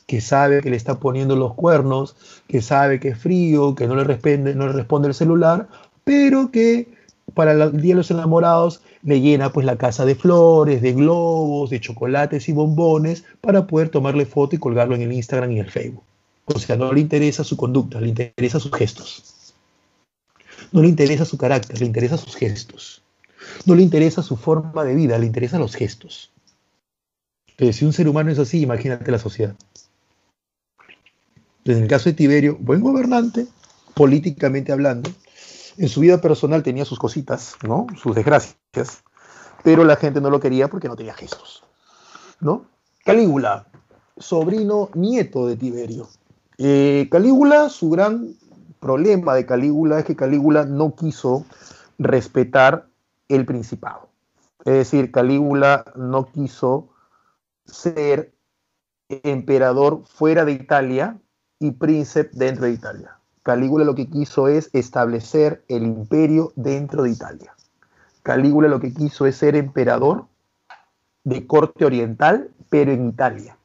que sabe que le está poniendo los cuernos, que sabe que es frío, que no le responde el celular, pero que para el Día de los Enamorados le llena pues la casa de flores, de globos, de chocolates y bombones para poder tomarle foto y colgarlo en el Instagram y el Facebook. O sea, no le interesa su conducta, le interesa sus gestos. No le interesa su carácter, le interesa sus gestos. No le interesa su forma de vida, le interesan los gestos. Si un ser humano es así, imagínate la sociedad. En el caso de Tiberio, buen gobernante, políticamente hablando, en su vida personal tenía sus cositas, ¿no? Sus desgracias, pero la gente no lo quería porque no tenía gestos, ¿no? Calígula, sobrino nieto de Tiberio. Calígula, su gran problema de Calígula es que Calígula no quiso respetar el principado. Es decir, Calígula no quiso ser emperador fuera de Italia y príncipe dentro de Italia. Calígula lo que quiso es establecer el imperio dentro de Italia. Calígula lo que quiso es ser emperador de corte oriental, pero en Italia.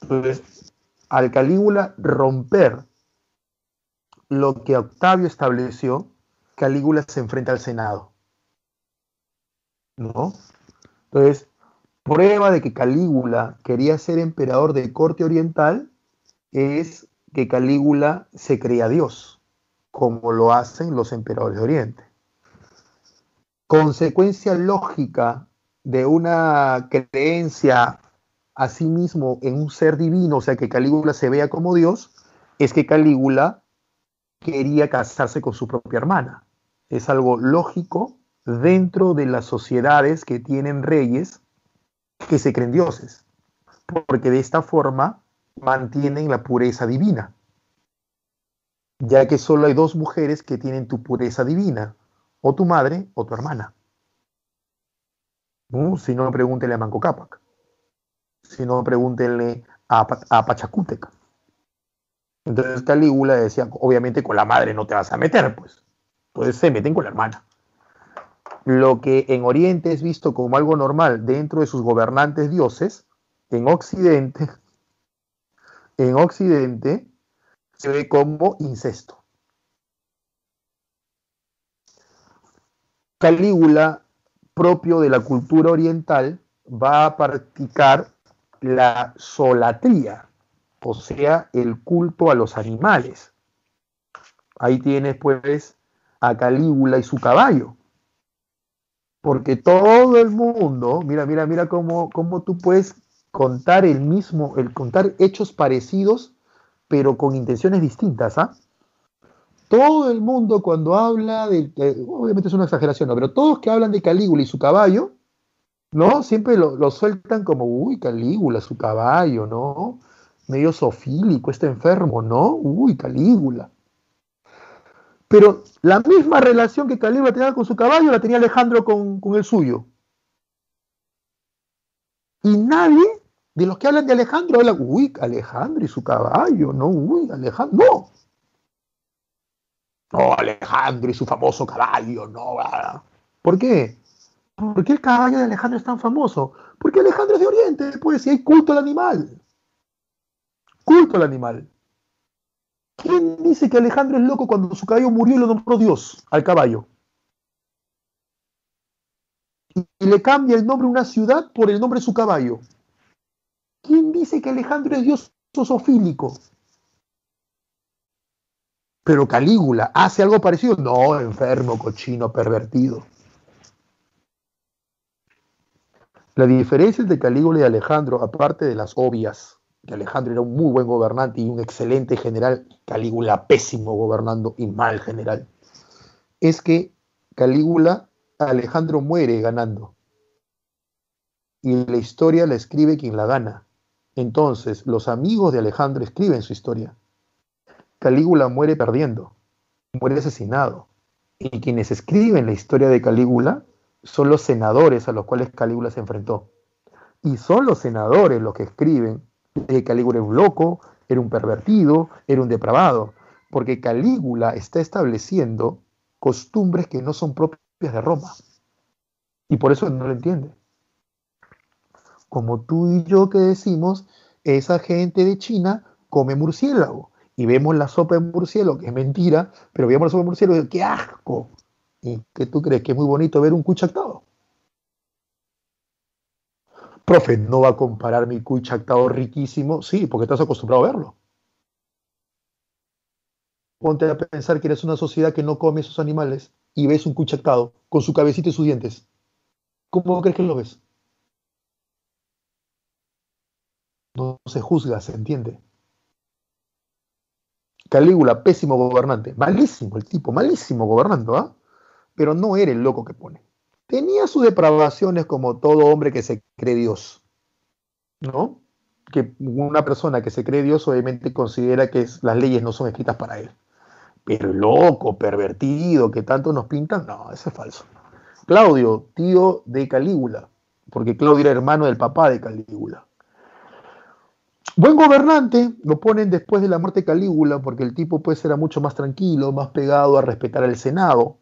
Entonces, al Calígula romper lo que Octavio estableció, Calígula se enfrenta al Senado, ¿no? Entonces, prueba de que Calígula quería ser emperador de corte oriental es que Calígula se creía Dios, como lo hacen los emperadores de Oriente. Consecuencia lógica de una creencia a sí mismo en un ser divino, o sea, que Calígula se vea como Dios, es que Calígula quería casarse con su propia hermana. Es algo lógico dentro de las sociedades que tienen reyes que se creen dioses, porque de esta forma mantienen la pureza divina, ya que solo hay dos mujeres que tienen tu pureza divina, o tu madre o tu hermana. Si no, pregúntenle a Manco Cápac, si no, pregúntenle a Pachacútec. Entonces Calígula decía, obviamente con la madre no te vas a meter, pues. Entonces se meten con la hermana. Lo que en Oriente es visto como algo normal dentro de sus gobernantes dioses, en Occidente se ve como incesto. Calígula, propio de la cultura oriental, va a practicar la solatría, o sea, el culto a los animales. Ahí tienes pues a Calígula y su caballo. Porque todo el mundo, mira cómo tú puedes contar contar hechos parecidos, pero con intenciones distintas, ¿ah? Todo el mundo cuando habla obviamente es una exageración, ¿no? Pero todos que hablan de Calígula y su caballo, ¿no? Siempre lo sueltan como, uy, Calígula, su caballo, ¿no? Medio zoofílico, está enfermo, ¿no? Uy, Calígula. Pero la misma relación que Calígula tenía con su caballo la tenía Alejandro con el suyo. Y nadie de los que hablan de Alejandro habla, uy, Alejandro y su caballo, no, uy, Alejandro, no. No, Alejandro y su famoso caballo, no. ¿Por qué? ¿Por qué el caballo de Alejandro es tan famoso? Porque Alejandro es de Oriente, pues, y hay culto al animal. Culto al animal. ¿Quién dice que Alejandro es loco cuando su caballo murió y lo nombró Dios al caballo? Y le cambia el nombre a una ciudad por el nombre de su caballo. ¿Quién dice que Alejandro es Dios sofílico? Pero Calígula hace algo parecido. No, enfermo, cochino, pervertido. La diferencia entre Calígula y Alejandro, aparte de las obvias, que Alejandro era un muy buen gobernante y un excelente general, Calígula pésimo gobernando y mal general, es que Calígula, Alejandro muere ganando y la historia la escribe quien la gana. Entonces, los amigos de Alejandro escriben su historia. Calígula muere perdiendo, muere asesinado. Y quienes escriben la historia de Calígula son los senadores a los cuales Calígula se enfrentó. Y son los senadores los que escriben que Calígula era un loco, era un pervertido, era un depravado. Porque Calígula está estableciendo costumbres que no son propias de Roma. Y por eso no lo entiende. Como tú y yo que decimos, esa gente de China come murciélago. Y vemos la sopa de murciélago, que es mentira, pero vemos la sopa de murciélago y digo, ¡qué asco! ¿Y qué tú crees? ¿Que es muy bonito ver un cuy chactado? Profe, ¿no va a comparar mi cuy chactado riquísimo? Sí, porque estás acostumbrado a verlo. Ponte a pensar que eres una sociedad que no come esos animales y ves un cuy chactado con su cabecita y sus dientes. ¿Cómo crees que lo ves? No se juzga, se entiende. Calígula, pésimo gobernante. Malísimo el tipo, malísimo gobernando, ¿ah? Pero no era el loco que pone. Tenía sus depravaciones como todo hombre que se cree Dios, ¿no? Que una persona que se cree Dios obviamente considera que las leyes no son escritas para él. Pero loco, pervertido, que tanto nos pintan, no, eso es falso. Claudio, tío de Calígula, porque Claudio era hermano del papá de Calígula. Buen gobernante, lo ponen después de la muerte de Calígula, porque el tipo pues era mucho más tranquilo, más pegado a respetar al Senado.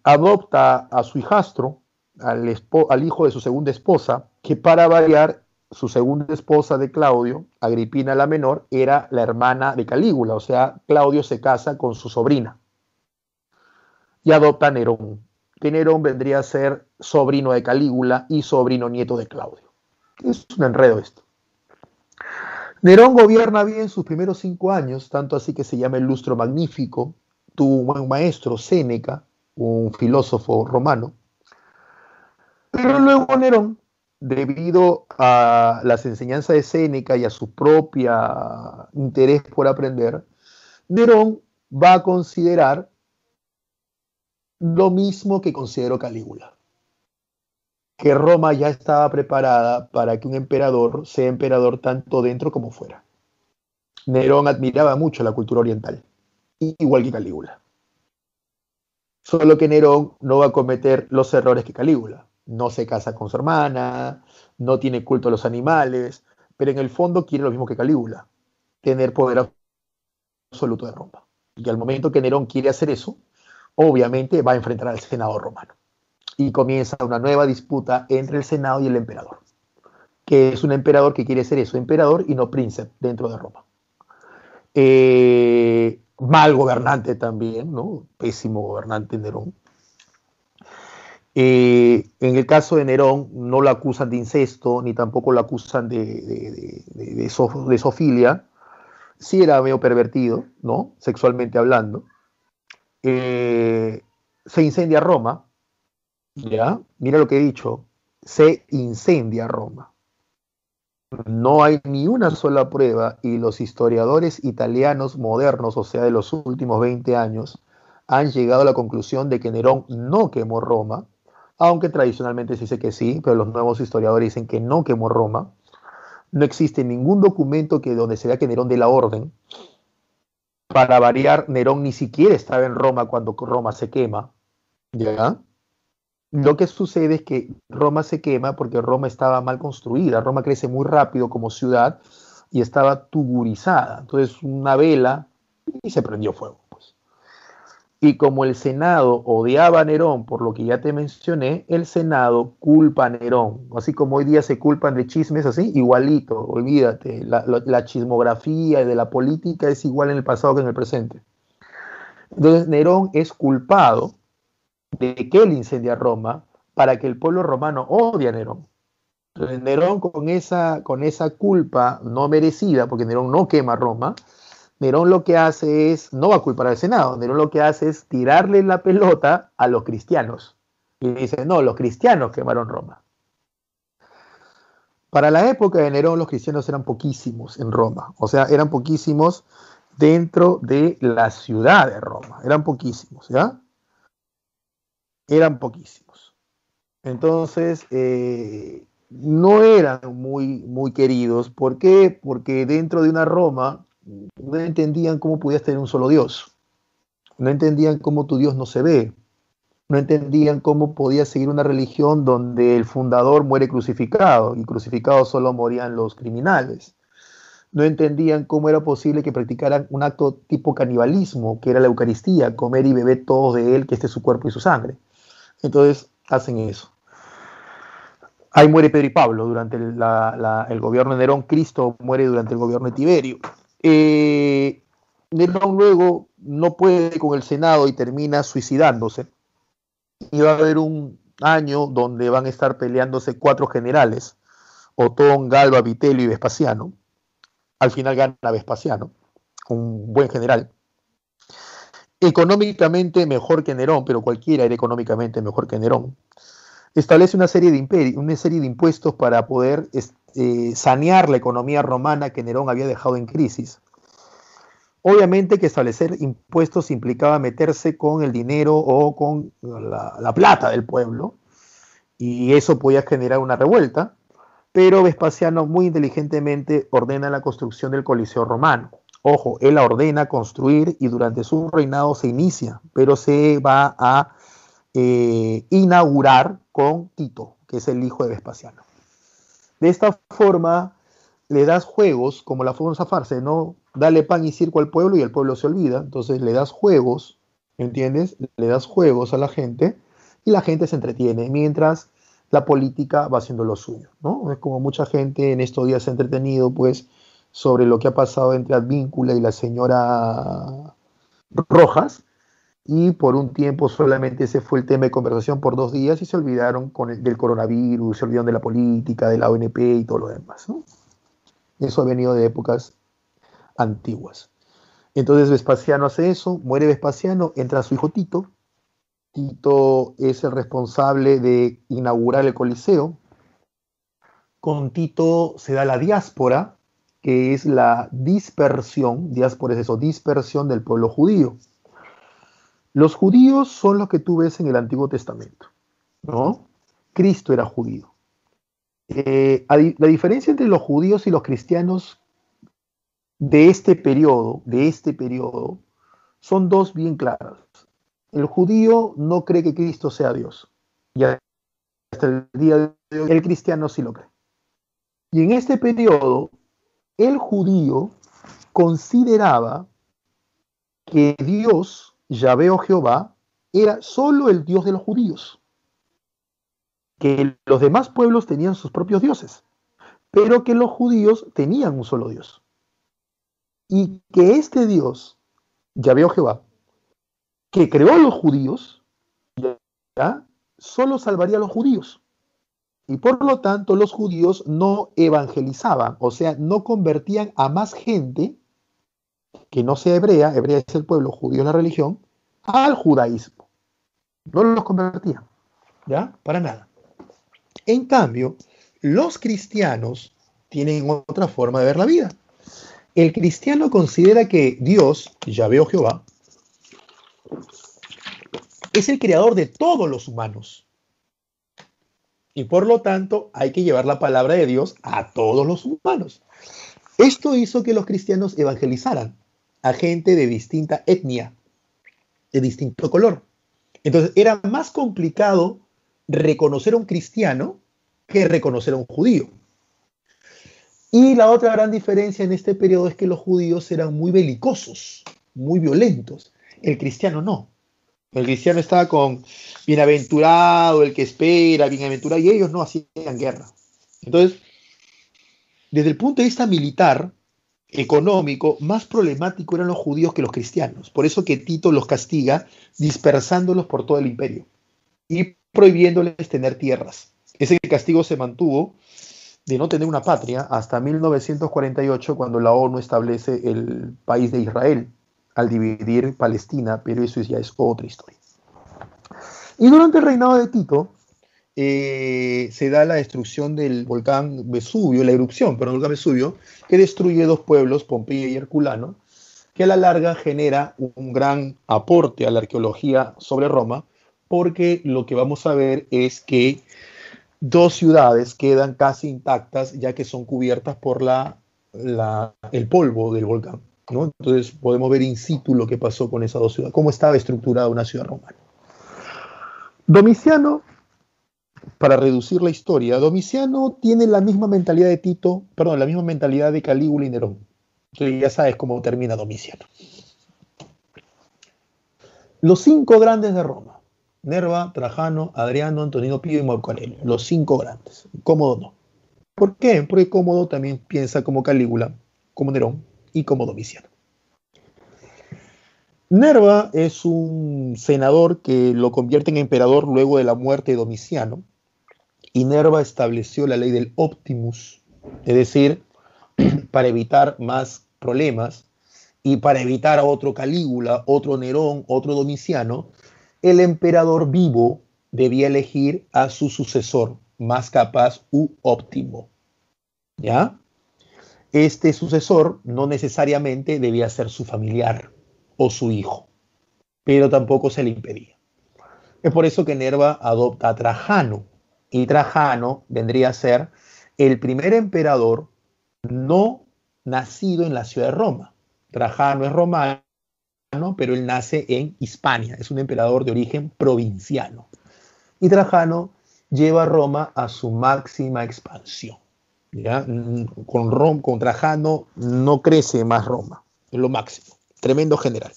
Adopta a su hijastro, al hijo de su segunda esposa, que para variar, su segunda esposa de Claudio, Agripina la menor, era la hermana de Calígula, o sea, Claudio se casa con su sobrina y adopta a Nerón, que Nerón vendría a ser sobrino de Calígula y sobrino nieto de Claudio. Es un enredo esto. Nerón gobierna bien sus primeros 5 años, tanto así que se llama el lustro magnífico. Tuvo un buen maestro, Séneca, un filósofo romano. Pero luego Nerón, debido a las enseñanzas de Séneca y a su propio interés por aprender, Nerón va a considerar lo mismo que consideró Calígula, que Roma ya estaba preparada para que un emperador sea emperador tanto dentro como fuera. Nerón admiraba mucho la cultura oriental, igual que Calígula. Solo que Nerón no va a cometer los errores que Calígula. No se casa con su hermana, no tiene culto a los animales, pero en el fondo quiere lo mismo que Calígula, tener poder absoluto de Roma. Y al momento que Nerón quiere hacer eso, obviamente va a enfrentar al Senado romano. Y comienza una nueva disputa entre el Senado y el emperador, que es un emperador que quiere ser eso, emperador y no príncipe dentro de Roma. Mal gobernante también, ¿no? Pésimo gobernante Nerón. En el caso de Nerón no lo acusan de incesto, ni tampoco lo acusan de zoofilia. Sí era medio pervertido, ¿no? Sexualmente hablando. Se incendia Roma, ¿ya? Mira lo que he dicho, se incendia Roma. No hay ni una sola prueba y los historiadores italianos modernos, o sea, de los últimos 20 años, han llegado a la conclusión de que Nerón no quemó Roma, aunque tradicionalmente se dice que sí, pero los nuevos historiadores dicen que no quemó Roma. No existe ningún documento donde se vea que Nerón dé la orden. Para variar, Nerón ni siquiera estaba en Roma cuando Roma se quema, ¿ya? Lo que sucede es que Roma se quema porque Roma estaba mal construida. Roma crece muy rápido como ciudad y estaba tuburizada. Entonces una vela y se prendió fuego. Pues. Y como el Senado odiaba a Nerón, por lo que ya te mencioné, el Senado culpa a Nerón. Así como hoy día se culpan de chismes así, igualito, olvídate. La chismografía de la política es igual en el pasado que en el presente. Entonces Nerón es culpado de que él incendia Roma para que el pueblo romano odie a Nerón. Entonces Nerón con esa culpa no merecida, porque Nerón no quema Roma, Nerón lo que hace es, no va a culpar al Senado, Nerón lo que hace es tirarle la pelota a los cristianos. Y dice, no, los cristianos quemaron Roma. Para la época de Nerón los cristianos eran poquísimos en Roma, o sea, eran poquísimos dentro de la ciudad de Roma, eran poquísimos, ¿ya? Eran poquísimos. Entonces, no eran muy queridos. ¿Por qué? Porque dentro de una Roma no entendían cómo podías tener un solo Dios. No entendían cómo tu Dios no se ve. No entendían cómo podías seguir una religión donde el fundador muere crucificado y crucificados solo morían los criminales. No entendían cómo era posible que practicaran un acto tipo canibalismo, que era la Eucaristía, comer y beber todos de él, que este es su cuerpo y su sangre. Entonces hacen eso. Ahí muere Pedro y Pablo durante el gobierno de Nerón. Cristo muere durante el gobierno de Tiberio. Nerón luego no puede con el Senado y termina suicidándose. Y va a haber un año donde van a estar peleándose 4 generales: Otón, Galba, Vitelio y Vespasiano. Al final gana Vespasiano, un buen general. Económicamente mejor que Nerón, pero cualquiera era económicamente mejor que Nerón. Establece una serie de impuestos para poder sanear la economía romana que Nerón había dejado en crisis. Obviamente que establecer impuestos implicaba meterse con el dinero o con la plata del pueblo, y eso podía generar una revuelta, pero Vespasiano muy inteligentemente ordena la construcción del Coliseo romano. Ojo, él la ordena construir y durante su reinado se inicia, pero se va a inaugurar con Tito, que es el hijo de Vespasiano. De esta forma le das juegos, como la famosa farsa, ¿no? Dale pan y circo al pueblo y el pueblo se olvida. Entonces le das juegos, ¿entiendes? Le das juegos a la gente y la gente se entretiene mientras la política va haciendo lo suyo, ¿no? Es como mucha gente en estos días se ha entretenido, pues, sobre lo que ha pasado entre Advíncula y la señora Rojas, y por un tiempo solamente ese fue el tema de conversación por 2 días y se olvidaron del coronavirus, se olvidaron de la política, de la ONP y todo lo demás, ¿no? Eso ha venido de épocas antiguas. Entonces Vespasiano hace eso, muere Vespasiano, entra su hijo Tito. Tito es el responsable de inaugurar el Coliseo. Con Tito se da la diáspora, que es la dispersión, diáspora es eso, dispersión del pueblo judío. Los judíos son los que tú ves en el Antiguo Testamento, ¿no? Cristo era judío. La diferencia entre los judíos y los cristianos de este periodo, son 2 bien claras. El judío no cree que Cristo sea Dios. Y hasta el día de hoy, el cristiano sí lo cree. Y en este periodo, el judío consideraba que Dios, Yahvé o Jehová, era solo el Dios de los judíos. Que los demás pueblos tenían sus propios dioses, pero que los judíos tenían un solo Dios. Y que este Dios, Yahvé o Jehová, que creó a los judíos, ¿ya? Solo salvaría a los judíos. Y por lo tanto los judíos no evangelizaban, o sea, no convertían a más gente que no sea hebrea, hebrea es el pueblo, judío es la religión, al judaísmo. No los convertían, ¿ya? Para nada. En cambio, los cristianos tienen otra forma de ver la vida. El cristiano considera que Dios, Yahvé o Jehová, es el creador de todos los humanos. Y por lo tanto hay que llevar la palabra de Dios a todos los humanos. Esto hizo que los cristianos evangelizaran a gente de distinta etnia, de distinto color. Entonces era más complicado reconocer a un cristiano que reconocer a un judío. Y la otra gran diferencia en este periodo es que los judíos eran muy belicosos, muy violentos. El cristiano no. El cristiano estaba con bienaventurado, el que espera, bienaventurado, y ellos no hacían guerra. Entonces, desde el punto de vista militar, económico, más problemático eran los judíos que los cristianos. Por eso que Tito los castiga dispersándolos por todo el imperio y prohibiéndoles tener tierras. Ese castigo se mantuvo de no tener una patria hasta 1948, cuando la ONU establece el país de Israel al dividir Palestina, pero eso ya es otra historia. Y durante el reinado de Tito se da la destrucción del volcán Vesubio, la erupción, perdón, del volcán Vesubio, que destruye dos pueblos, Pompeya y Herculano, que a la larga genera un gran aporte a la arqueología sobre Roma, porque lo que vamos a ver es que dos ciudades quedan casi intactas, ya que son cubiertas por el polvo del volcán, ¿no? Entonces podemos ver in situ lo que pasó con esas dos ciudades, cómo estaba estructurada una ciudad romana. Domiciano, para reducir la historia, Domiciano tiene la misma mentalidad de Tito, perdón, la misma mentalidad de Calígula y Nerón. Entonces ya sabes cómo termina Domiciano. Los cinco grandes de Roma: Nerva, Trajano, Adriano, Antonino Pío y Marco Aurelio. Los cinco grandes. Cómodo no. ¿Por qué? Porque Cómodo también piensa como Calígula, como Nerón y como Domiciano. Nerva es un senador que lo convierte en emperador luego de la muerte de Domiciano, y Nerva estableció la ley del Optimus, es decir, para evitar más problemas y para evitar a otro Calígula, otro Nerón, otro Domiciano, el emperador vivo debía elegir a su sucesor más capaz u óptimo. ¿Ya? Este sucesor no necesariamente debía ser su familiar o su hijo, pero tampoco se le impedía. Es por eso que Nerva adopta a Trajano, y Trajano vendría a ser el primer emperador no nacido en la ciudad de Roma. Trajano es romano, pero él nace en Hispania, es un emperador de origen provinciano. Y Trajano lleva a Roma a su máxima expansión. ¿Ya? Con Trajano no crece más Roma, es lo máximo, tremendo general.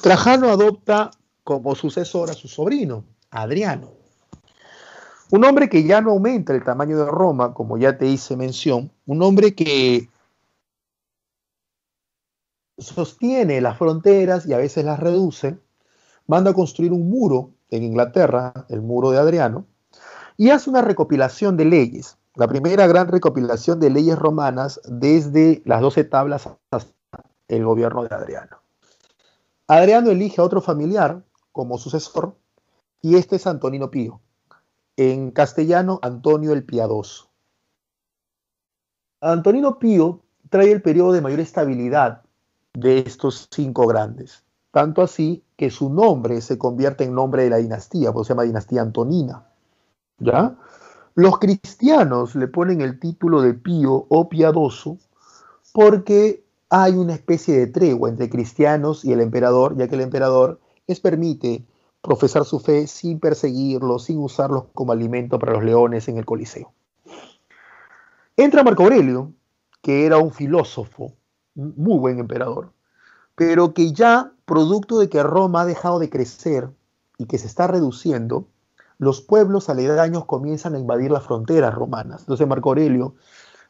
Trajano adopta como sucesor a su sobrino, Adriano, un hombre que ya no aumenta el tamaño de Roma, como ya te hice mención, un hombre que sostiene las fronteras y a veces las reduce, manda a construir un muro en Inglaterra, el muro de Adriano, y hace una recopilación de leyes, la primera gran recopilación de leyes romanas desde las 12 tablas hasta el gobierno de Adriano. Adriano elige a otro familiar como sucesor, y este es Antonino Pío, en castellano Antonio el Piadoso. Antonino Pío trae el periodo de mayor estabilidad de estos cinco grandes, tanto así que su nombre se convierte en nombre de la dinastía, pues se llama dinastía Antonina. ¿Ya? Los cristianos le ponen el título de Pío o Piadoso porque hay una especie de tregua entre cristianos y el emperador, ya que el emperador les permite profesar su fe sin perseguirlos, sin usarlos como alimento para los leones en el Coliseo. Entra Marco Aurelio, que era un filósofo, muy buen emperador, pero que ya, producto de que Roma ha dejado de crecer y que se está reduciendo, los pueblos aledaños comienzan a invadir las fronteras romanas. Entonces Marco Aurelio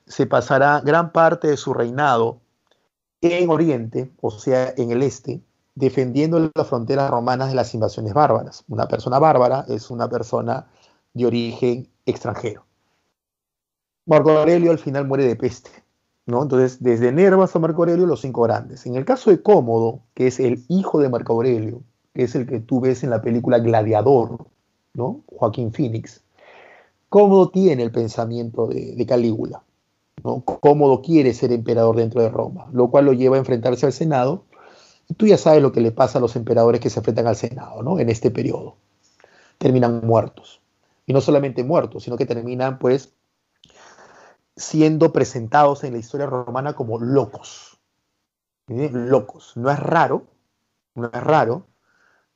se pasará gran parte de su reinado en Oriente, o sea, en el este, defendiendo las fronteras romanas de las invasiones bárbaras. Una persona bárbara es una persona de origen extranjero. Marco Aurelio al final muere de peste, ¿no? Entonces, desde Nerva hasta Marco Aurelio, los cinco grandes. En el caso de Cómodo, que es el hijo de Marco Aurelio, que es el que tú ves en la película Gladiador, ¿no? Joaquín Phoenix, Cómodo tiene el pensamiento de Calígula, ¿no? Cómodo quiere ser emperador dentro de Roma, lo cual lo lleva a enfrentarse al Senado. Y tú ya sabes lo que le pasa a los emperadores que se enfrentan al Senado, ¿no? En este periodo. Terminan muertos. Y no solamente muertos, sino que terminan, pues, siendo presentados en la historia romana como locos. Locos. No es raro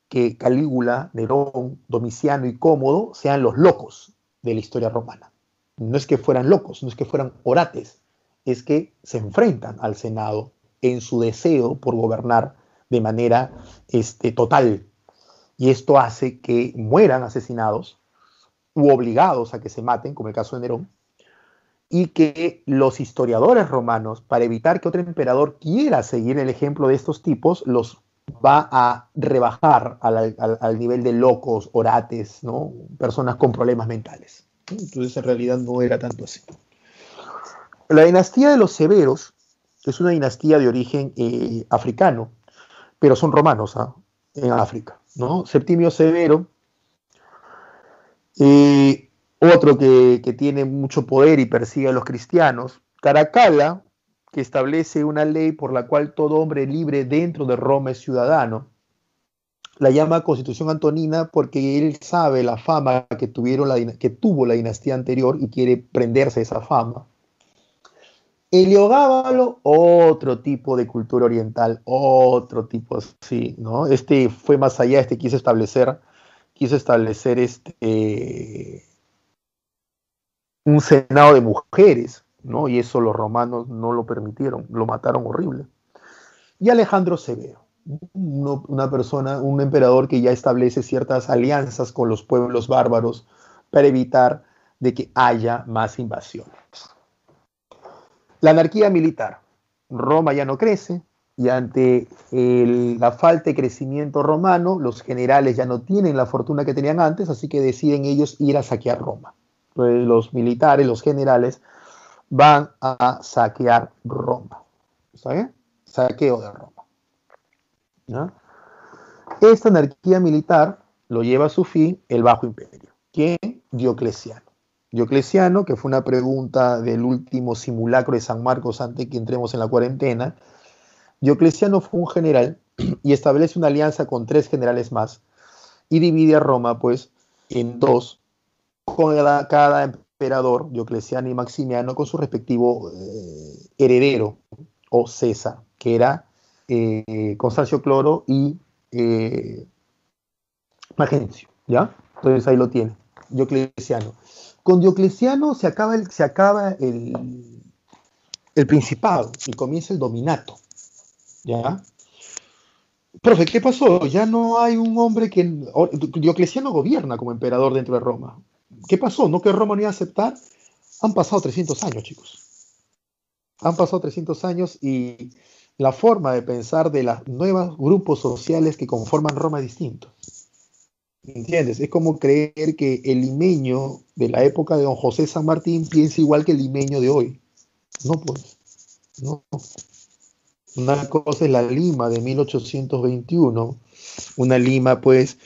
que Calígula, Nerón, Domiciano y Cómodo sean los locos de la historia romana. No es que fueran locos, no es que fueran orates, es que se enfrentan al Senado en su deseo por gobernar de manera total. y esto hace que mueran asesinados u obligados a que se maten, como el caso de Nerón, y que los historiadores romanos, para evitar que otro emperador quiera seguir el ejemplo de estos tipos, los va a rebajar al nivel de locos, orates, ¿no? Personas con problemas mentales. Entonces, en realidad no era tanto así. La dinastía de los Severos es una dinastía de origen africano, pero son romanos, ¿ah? En África, ¿no? Septimio Severo, otro que tiene mucho poder y persigue a los cristianos. Caracalla, que establece una ley por la cual todo hombre libre dentro de Roma es ciudadano. La llama Constitución Antonina porque él sabe la fama que tuvo la dinastía anterior y quiere prenderse esa fama. Heliogábalo, otro tipo de cultura oriental, otro tipo así, ¿no? Este fue más allá, quiso establecer un senado de mujeres, ¿no? Y eso los romanos no lo permitieron, lo mataron horrible. Y Alejandro Severo, un emperador que ya establece ciertas alianzas con los pueblos bárbaros para evitar de que haya más invasiones. La anarquía militar. Roma ya no crece y ante la falta de crecimiento romano, los generales ya no tienen la fortuna que tenían antes, así que deciden ellos ir a saquear Roma. Entonces, los militares, los generales, van a saquear Roma. ¿Está bien? Saqueo de Roma. ¿No? Esta anarquía militar lo lleva a su fin el Bajo Imperio. ¿Quién? Diocleciano. Diocleciano, que fue una pregunta del último simulacro de San Marcos antes que entremos en la cuarentena. Diocleciano fue un general y establece una alianza con 3 generales más y divide a Roma, pues, en 2, con cada emperador, Diocleciano y Maximiano, con su respectivo heredero, o César, que era Constancio Cloro y Magencio, ¿ya? Entonces ahí lo tiene, Diocleciano. Con Diocleciano se acaba el principado y comienza el dominato, ¿ya? Profe, ¿qué pasó? Ya no hay un hombre que... Diocleciano gobierna como emperador dentro de Roma. ¿Qué pasó? ¿No que Roma no iba a aceptar? Han pasado 300 años, chicos. Han pasado 300 años y la forma de pensar de los nuevos grupos sociales que conforman Roma es distinto. ¿Entiendes? Es como creer que el limeño de la época de don José San Martín piensa igual que el limeño de hoy. No, pues. No. Una cosa es la Lima de 1821, una Lima, pues,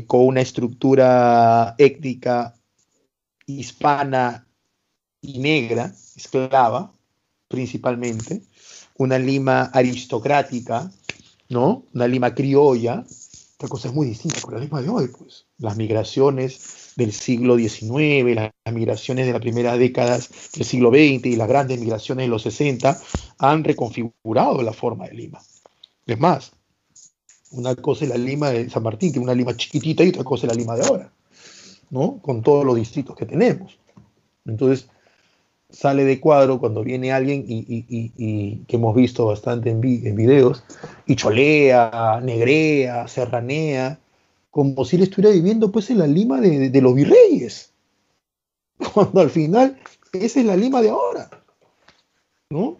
con una estructura étnica hispana y negra, esclava, principalmente, una Lima aristocrática, ¿no? Una Lima criolla. Esta cosa es muy distinta con la Lima de hoy, pues. Las migraciones del siglo XIX, las migraciones de las primeras décadas del siglo XX y las grandes migraciones de los 60 han reconfigurado la forma de Lima. Es más, una cosa es la Lima de San Martín, que es una Lima chiquitita, y otra cosa es la Lima de ahora, ¿no? Con todos los distritos que tenemos. Entonces, sale de cuadro cuando viene alguien y que hemos visto bastante en videos, y cholea, negrea, serranea, como si él estuviera viviendo pues en la Lima de los virreyes, cuando al final esa es la Lima de ahora, ¿no?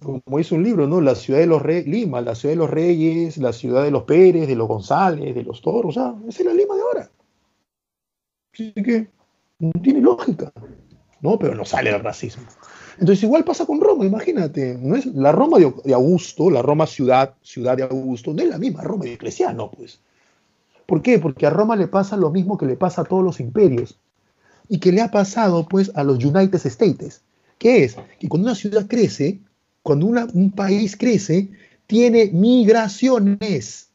Como dice un libro, ¿no? La ciudad de los reyes, Lima, la ciudad de los reyes, la ciudad de los Pérez, de los González, de los Toros, esa es la Lima de ahora. Así que no tiene lógica, ¿no? Pero no sale el racismo. Entonces igual pasa con Roma, imagínate, no es la Roma de Augusto, la Roma ciudad de Augusto, no es la misma Roma de Diocleciano, pues. ¿Por qué? Porque a Roma le pasa lo mismo que le pasa a todos los imperios y que le ha pasado pues a los United States. ¿Qué es? Que cuando una ciudad crece, cuando un país crece, tiene migraciones.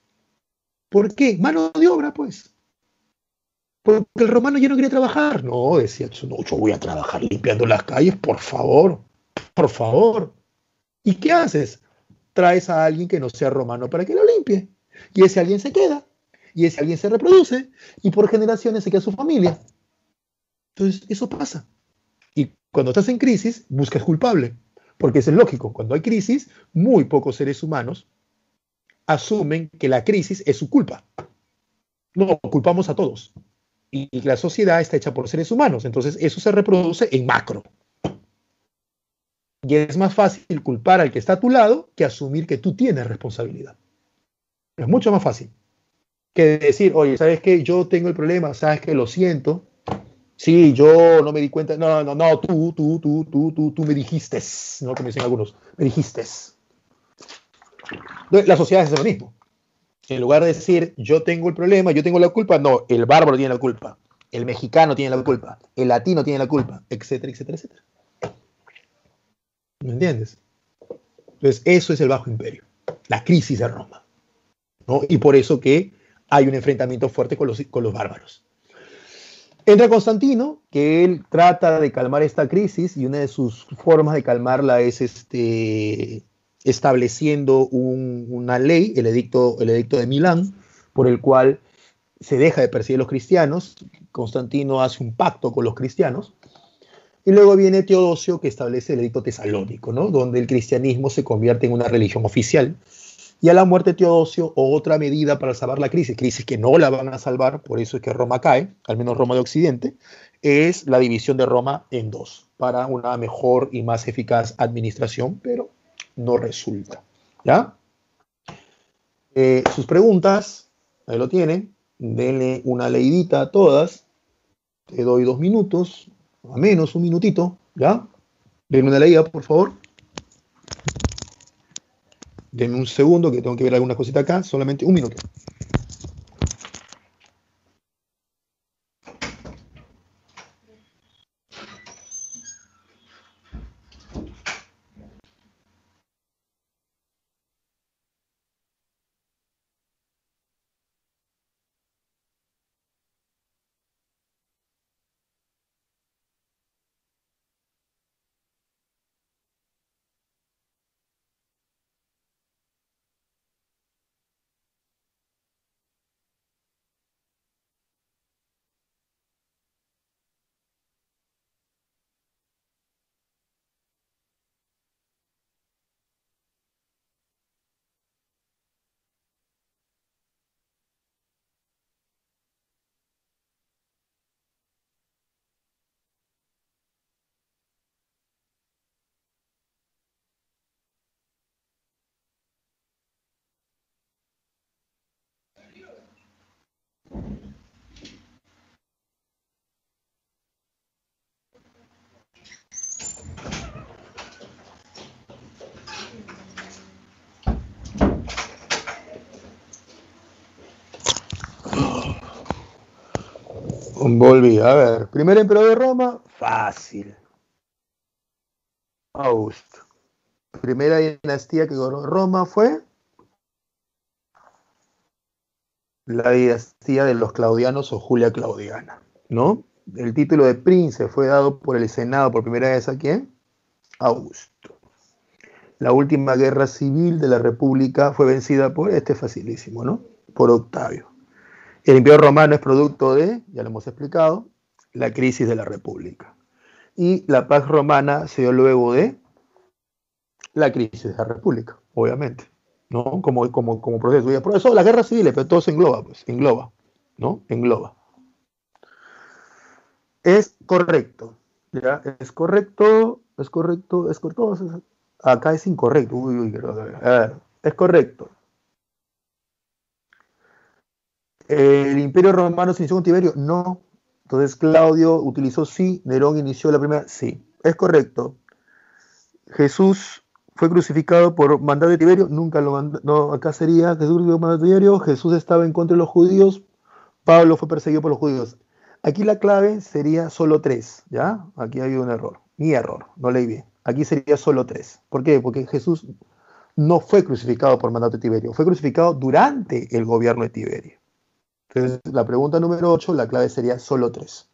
¿Por qué? Mano de obra, pues. Porque el romano ya no quería trabajar. No, decía, no, yo voy a trabajar limpiando las calles, por favor, por favor. ¿Y qué haces? Traes a alguien que no sea romano para que lo limpie. Y ese alguien se queda. Y ese alguien se reproduce. Y por generaciones se queda su familia. Entonces, eso pasa. Y cuando estás en crisis, buscas culpable. Porque eso es lógico. Cuando hay crisis, muy pocos seres humanos asumen que la crisis es su culpa. No, culpamos a todos. Y la sociedad está hecha por seres humanos, entonces eso se reproduce en macro. Y es más fácil culpar al que está a tu lado que asumir que tú tienes responsabilidad. Es mucho más fácil que decir, oye, ¿sabes qué? Yo tengo el problema, ¿sabes qué? Lo siento. Sí, yo no me di cuenta. No, no, no, tú me dijiste, ¿no? Como dicen algunos, me dijiste. La sociedad es lo mismo. En lugar de decir, yo tengo el problema, yo tengo la culpa, no, el bárbaro tiene la culpa, el mexicano tiene la culpa, el latino tiene la culpa, etcétera, etcétera, etcétera. ¿Me entiendes? Entonces, eso es el Bajo Imperio, la crisis de Roma, ¿no? Y por eso que hay un enfrentamiento fuerte con los bárbaros. Entra Constantino, que él trata de calmar esta crisis y una de sus formas de calmarla es estableciendo una ley, el edicto de Milán, por el cual se deja de perseguir a los cristianos. Constantino hace un pacto con los cristianos. Y luego viene Teodosio, que establece el edicto tesalónico, ¿no? Donde el cristianismo se convierte en una religión oficial. Y a la muerte de Teodosio, otra medida para salvar la crisis que no la van a salvar, por eso es que Roma cae, al menos Roma de Occidente, es la división de Roma en dos, para una mejor y más eficaz administración, pero no resulta. ¿Ya? Sus preguntas, ahí lo tienen, denle una leidita a todas, te doy 2 minutos, a menos un minutito, ¿ya? Denme una leída, por favor. Denme un segundo que tengo que ver alguna cosita acá, solamente un minuto. Volví, a ver. Primer emperador de Roma, fácil. Augusto. Primera dinastía que gobernó Roma fue la dinastía de los Claudianos o Julia Claudiana, ¿no? El título de príncipe fue dado por el Senado por primera vez a quién? Augusto. La última guerra civil de la República fue vencida por facilísimo, ¿no? Por Octavio. El Imperio Romano es producto de, ya lo hemos explicado, la crisis de la República. Y la paz romana se dio luego de la crisis de la República, obviamente, ¿no? Como proceso. Por eso las guerras civiles, pero todo se engloba, pues, engloba, ¿no? Engloba. Es correcto, ¿ya? Es correcto. Acá es incorrecto. A ver, es correcto. ¿El Imperio Romano se inició con Tiberio? No. Entonces Claudio utilizó sí, Nerón inició la primera, sí. Es correcto. Jesús fue crucificado por mandato de Tiberio, nunca lo mandó, no, acá sería Jesús por mandato de Tiberio, Jesús estaba en contra de los judíos, Pablo fue perseguido por los judíos. Aquí la clave sería solo 3, ¿ya? Aquí hay un error, mi error, no leí bien. Aquí sería solo 3. ¿Por qué? Porque Jesús no fue crucificado por mandato de Tiberio, fue crucificado durante el gobierno de Tiberio. Entonces, la pregunta número 8, la clave sería solo 3.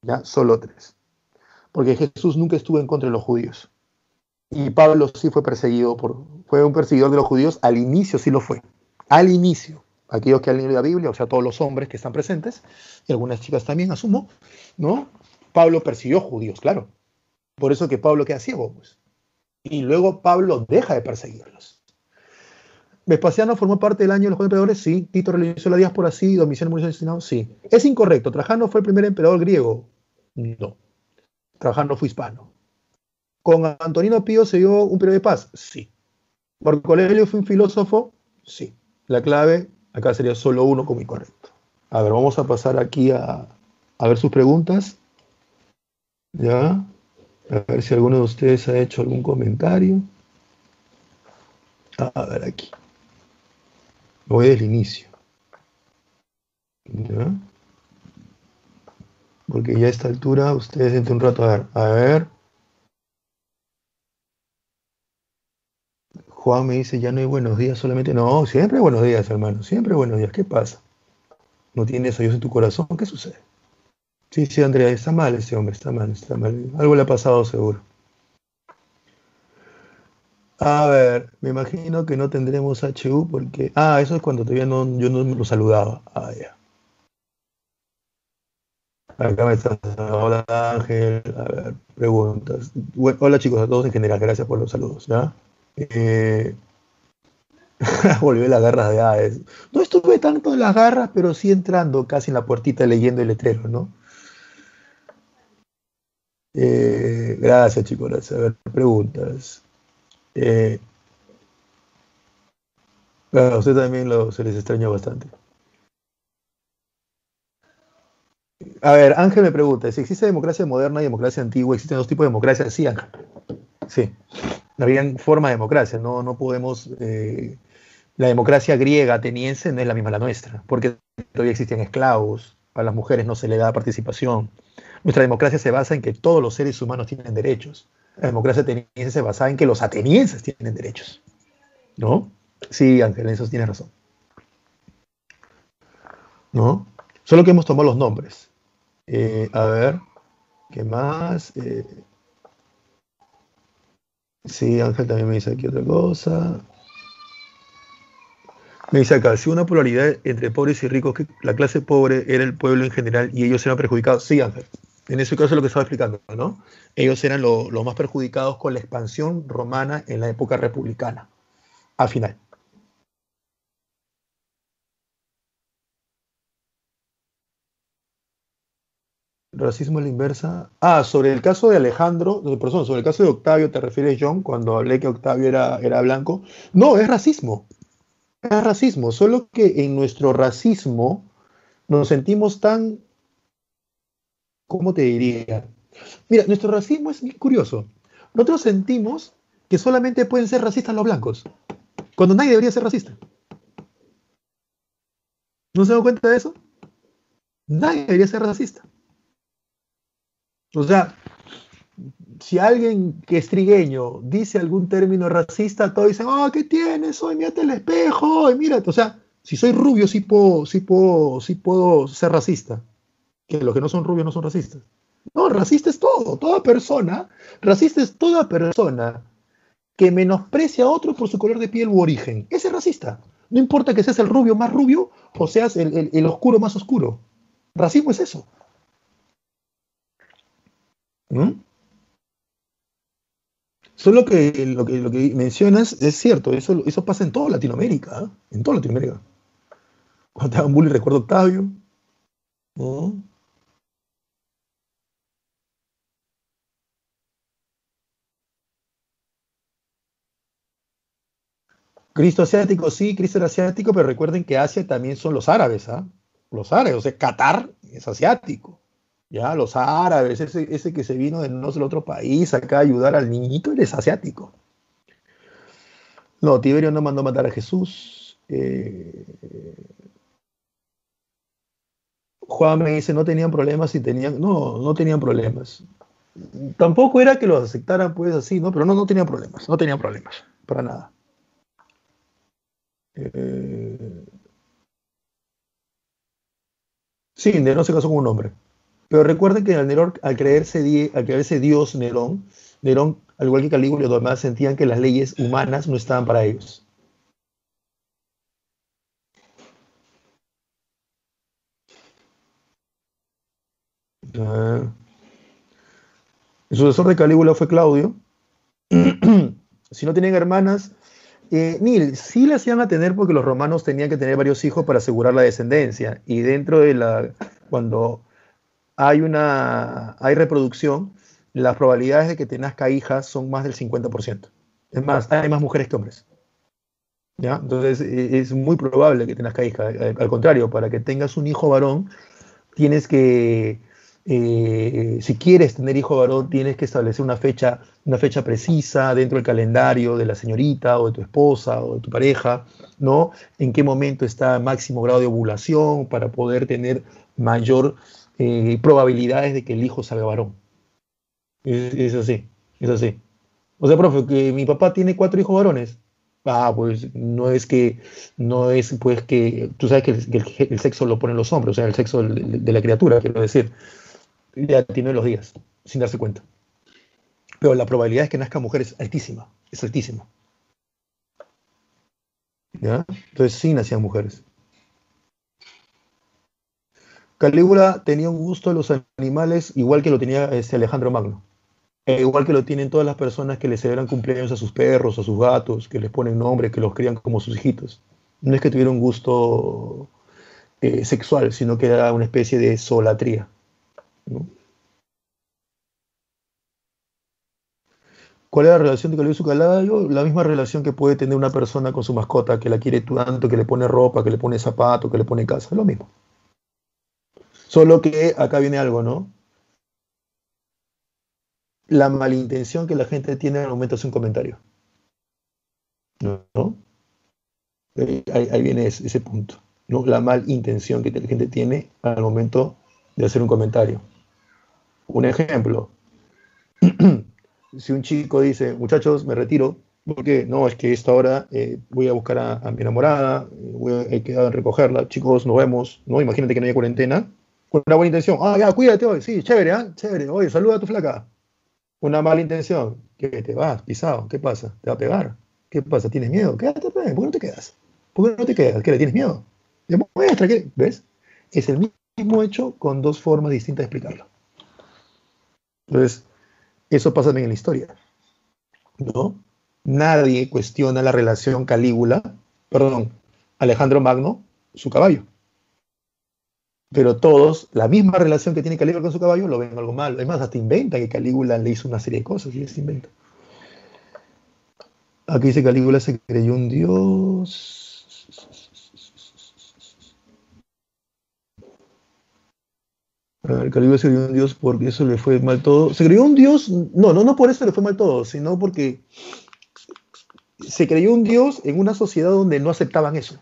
¿Ya? Solo 3. Porque Jesús nunca estuvo en contra de los judíos. Y Pablo sí fue fue un perseguidor de los judíos, al inicio sí lo fue. Al inicio. Aquellos que han leído la Biblia, o sea, todos los hombres que están presentes, y algunas chicas también, asumo, ¿no? Pablo persiguió judíos, claro. Por eso que Pablo queda ciego, pues. Y luego Pablo deja de perseguirlos. ¿Vespasiano formó parte del año de los cuatro emperadores? Sí. ¿Tito realizó la diáspora? Sí. ¿Domiciano murió asesinado? Sí. Es incorrecto. ¿Trajano fue el primer emperador griego? No. Trajano fue hispano. ¿Con Antonino Pío se dio un periodo de paz? Sí. ¿Marco Aurelio fue un filósofo? Sí. La clave acá sería solo uno como incorrecto. A ver, vamos a pasar aquí a ver sus preguntas. ¿Ya? A ver si alguno de ustedes ha hecho algún comentario. A ver aquí. Voy desde el inicio. ¿Ya? Porque ya a esta altura ustedes dentro de un rato a ver. Juan me dice, ya no hay buenos días, solamente. No, siempre hay buenos días, hermano. Siempre hay buenos días. ¿Qué pasa? ¿No tienes a Dios en tu corazón? ¿Qué sucede? Sí, sí, Andrea, está mal ese hombre, está mal, está mal. Algo le ha pasado seguro. A ver, me imagino que no tendremos HU porque... Ah, eso es cuando todavía no, yo no lo saludaba. Ah, ya. Acá me está... Hola Ángel, a ver, preguntas. Bueno, hola chicos, a todos en general, gracias por los saludos, ¿ya? Eh, volvió las garras de Hades. No estuve tanto en las garras, pero sí entrando casi en la puertita leyendo el letrero, ¿no? Gracias chicos, gracias. A ver, preguntas. Eh, a usted también se les extraña bastante. A ver, Ángel me pregunta, si existe democracia moderna y democracia antigua, ¿existen dos tipos de democracia? Sí, Ángel. Sí. Habían formas de democracia, no, no podemos... la democracia griega ateniense no es la misma la nuestra, porque todavía existían esclavos, a las mujeres no se le da participación. Nuestra democracia se basa en que todos los seres humanos tienen derechos. La democracia ateniense se basa en que los atenienses tienen derechos, ¿no? Sí, Ángel, en eso tienes razón, ¿no? Solo que hemos tomado los nombres. A ver, ¿qué más? Sí, Ángel también me dice aquí otra cosa. Me dice acá, si una polaridad entre pobres y ricos, que la clase pobre era el pueblo en general y ellos eran perjudicados. Sí, Ángel. En ese caso es lo que estaba explicando, ¿no? Ellos eran los más perjudicados con la expansión romana en la época republicana, al final. Racismo a la inversa. Ah, sobre el caso de Alejandro, perdón, sobre el caso de Octavio, ¿te refieres, John, cuando hablé que Octavio era blanco? No, es racismo. Es racismo, solo que en nuestro racismo nos sentimos tan, ¿cómo te diría? Mira, nuestro racismo es muy curioso. Nosotros sentimos que solamente pueden ser racistas los blancos, cuando nadie debería ser racista. ¿No se dan cuenta de eso? Nadie debería ser racista. O sea, si alguien que es trigueño dice algún término racista, todos dicen, oh, ¿qué tienes? Hoy mírate el espejo, y mírate. O sea, si soy rubio, sí puedo ser racista. Que los que no son rubios no son racistas. No, racista es todo, racista es toda persona que menosprecia a otro por su color de piel u origen. Ese es racista. No importa que seas el rubio más rubio o seas el oscuro más oscuro. Racismo es eso. ¿Mm? Solo que lo que mencionas es cierto, eso pasa en toda Latinoamérica, ¿eh? En toda Latinoamérica. Cuando te hagan bullying, recuerdo Octavio, ¿no? Cristo asiático, sí, Cristo era asiático, pero recuerden que Asia también son los árabes, ¿ah? Los árabes, o sea, Qatar es asiático. Ya, los árabes, ese que se vino de no sé, el otro país acá a ayudar al niñito, él es asiático. No, Tiberio no mandó matar a Jesús. Juan me dice, no tenían problemas y tenían, no, no tenían problemas. Tampoco era que los aceptaran pues así, ¿no? Pero no, no tenían problemas, no tenían problemas, para nada. Eh, sí, Nerón se casó con un hombre. Pero recuerden que Nerón, al creerse Dios Nerón, al igual que Calígula y los demás, sentían que las leyes humanas no estaban para ellos. Ah, el sucesor de Calígula fue Claudio. Si no tienen hermanas, Neil, sí las iban a tener porque los romanos tenían que tener varios hijos para asegurar la descendencia. Y dentro de cuando hay reproducción, las probabilidades de que te nazca hijas son más del 50%. Es más, hay más mujeres que hombres. ¿Ya? Entonces, es muy probable que te nazca hija. Al contrario, para que tengas un hijo varón, tienes que, si quieres tener hijo varón, tienes que establecer una fecha precisa dentro del calendario de la señorita o de tu esposa o de tu pareja, ¿no? En qué momento está máximo grado de ovulación para poder tener mayor probabilidades de que el hijo salga varón. Es así, es así. O sea, profe, que mi papá tiene 4 hijos varones. Ah, pues no es pues que, tú sabes que el sexo lo ponen los hombres, o sea, el sexo de la criatura, quiero decir, ya tiene los días, sin darse cuenta. Pero la probabilidad de que nazca mujer es altísima, ¿ya? Entonces sí nacían mujeres. Calígula tenía un gusto de los animales igual que lo tenía Alejandro Magno. Igual que lo tienen todas las personas que le celebran cumpleaños a sus perros, a sus gatos, que les ponen nombre, que los crían como sus hijitos. No es que tuviera un gusto sexual, sino que era una especie de solatría, ¿no? ¿Cuál es la relación de Calígula y su caballo? La misma relación que puede tener una persona con su mascota, que la quiere tanto, que le pone ropa, que le pone zapato, que le pone casa, es lo mismo. Solo que acá viene algo, ¿no? La malintención que la gente tiene al momento de hacer un comentario, ¿no? Ahí viene ese punto, ¿no? La malintención que la gente tiene al momento de hacer un comentario. Un ejemplo, si un chico dice, muchachos, me retiro, porque no, es que esta hora voy a buscar a mi enamorada, he quedado en recogerla, chicos, nos vemos, ¿no? Imagínate que no haya cuarentena, con una buena intención, ah, ya, cuídate hoy, sí, chévere, ¿ah? Chévere, oye, saluda a tu flaca. Una mala intención, que te vas, pisado, ¿qué pasa? ¿Te va a pegar? ¿Qué pasa? ¿Tienes miedo? Quédate, pues, ¿por qué no te quedas? ¿Por qué no te quedas? ¿Qué le tienes miedo? Demuestra que, ¿ves? Es el mismo hecho con dos formas distintas de explicarlo. Entonces, eso pasa también en la historia, ¿no? Nadie cuestiona la relación Alejandro Magno, su caballo. Pero todos, la misma relación que tiene Calígula con su caballo, lo ven algo malo. Es más, hasta inventa que Calígula le hizo una serie de cosas y se inventa. Aquí dice Calígula se creyó un dios. A ver, Calígula se creyó un dios porque eso le fue mal todo. Se creyó un dios, no por eso le fue mal todo, sino porque se creyó un dios en una sociedad donde no aceptaban eso.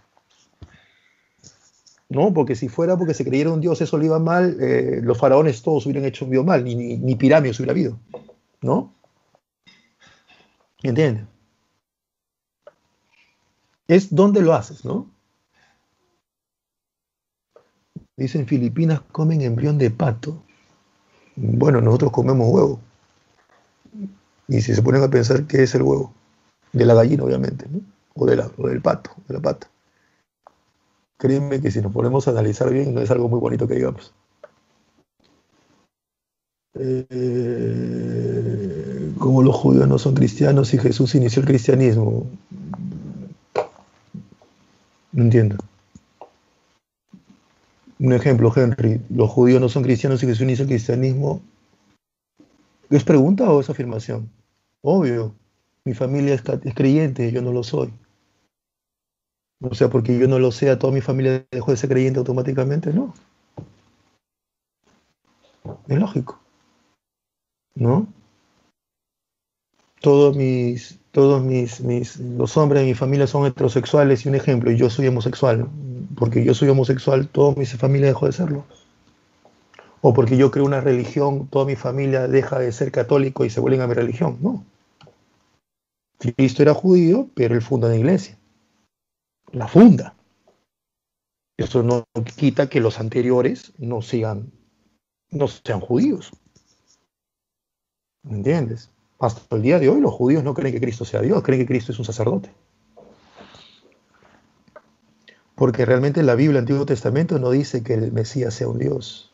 ¿No? Porque si fuera porque se creyera un dios eso le iba mal, los faraones todos hubieran hecho un mal, ni pirámides hubiera habido, ¿no? ¿Entiendes? Es donde lo haces, ¿no? Dicen Filipinas comen embrión de pato. Bueno, nosotros comemos huevo. Y si se ponen a pensar qué es el huevo, de la gallina, obviamente, ¿no? O del pato, de la pata. Créeme que si nos ponemos a analizar bien, no es algo muy bonito que digamos. Como los judíos no son cristianos y Jesús inició el cristianismo. No entiendo. Un ejemplo, Henry, los judíos no son cristianos y Jesús inició el cristianismo. ¿Es pregunta o es afirmación? Obvio, mi familia es creyente, yo no lo soy. O sea, porque yo no lo sea, toda mi familia dejó de ser creyente automáticamente, no. Es lógico, ¿no? Los hombres de mi familia son heterosexuales y un ejemplo, y yo soy homosexual. Porque yo soy homosexual, toda mi familia dejó de serlo. O porque yo creo una religión, toda mi familia deja de ser católico y se vuelven a mi religión. No. Cristo era judío, pero él funda una iglesia. La funda. Eso no quita que los anteriores no sean judíos. ¿Me entiendes? Hasta el día de hoy los judíos no creen que Cristo sea Dios, creen que Cristo es un sacerdote. Porque realmente la Biblia, el Antiguo Testamento, no dice que el Mesías sea un Dios.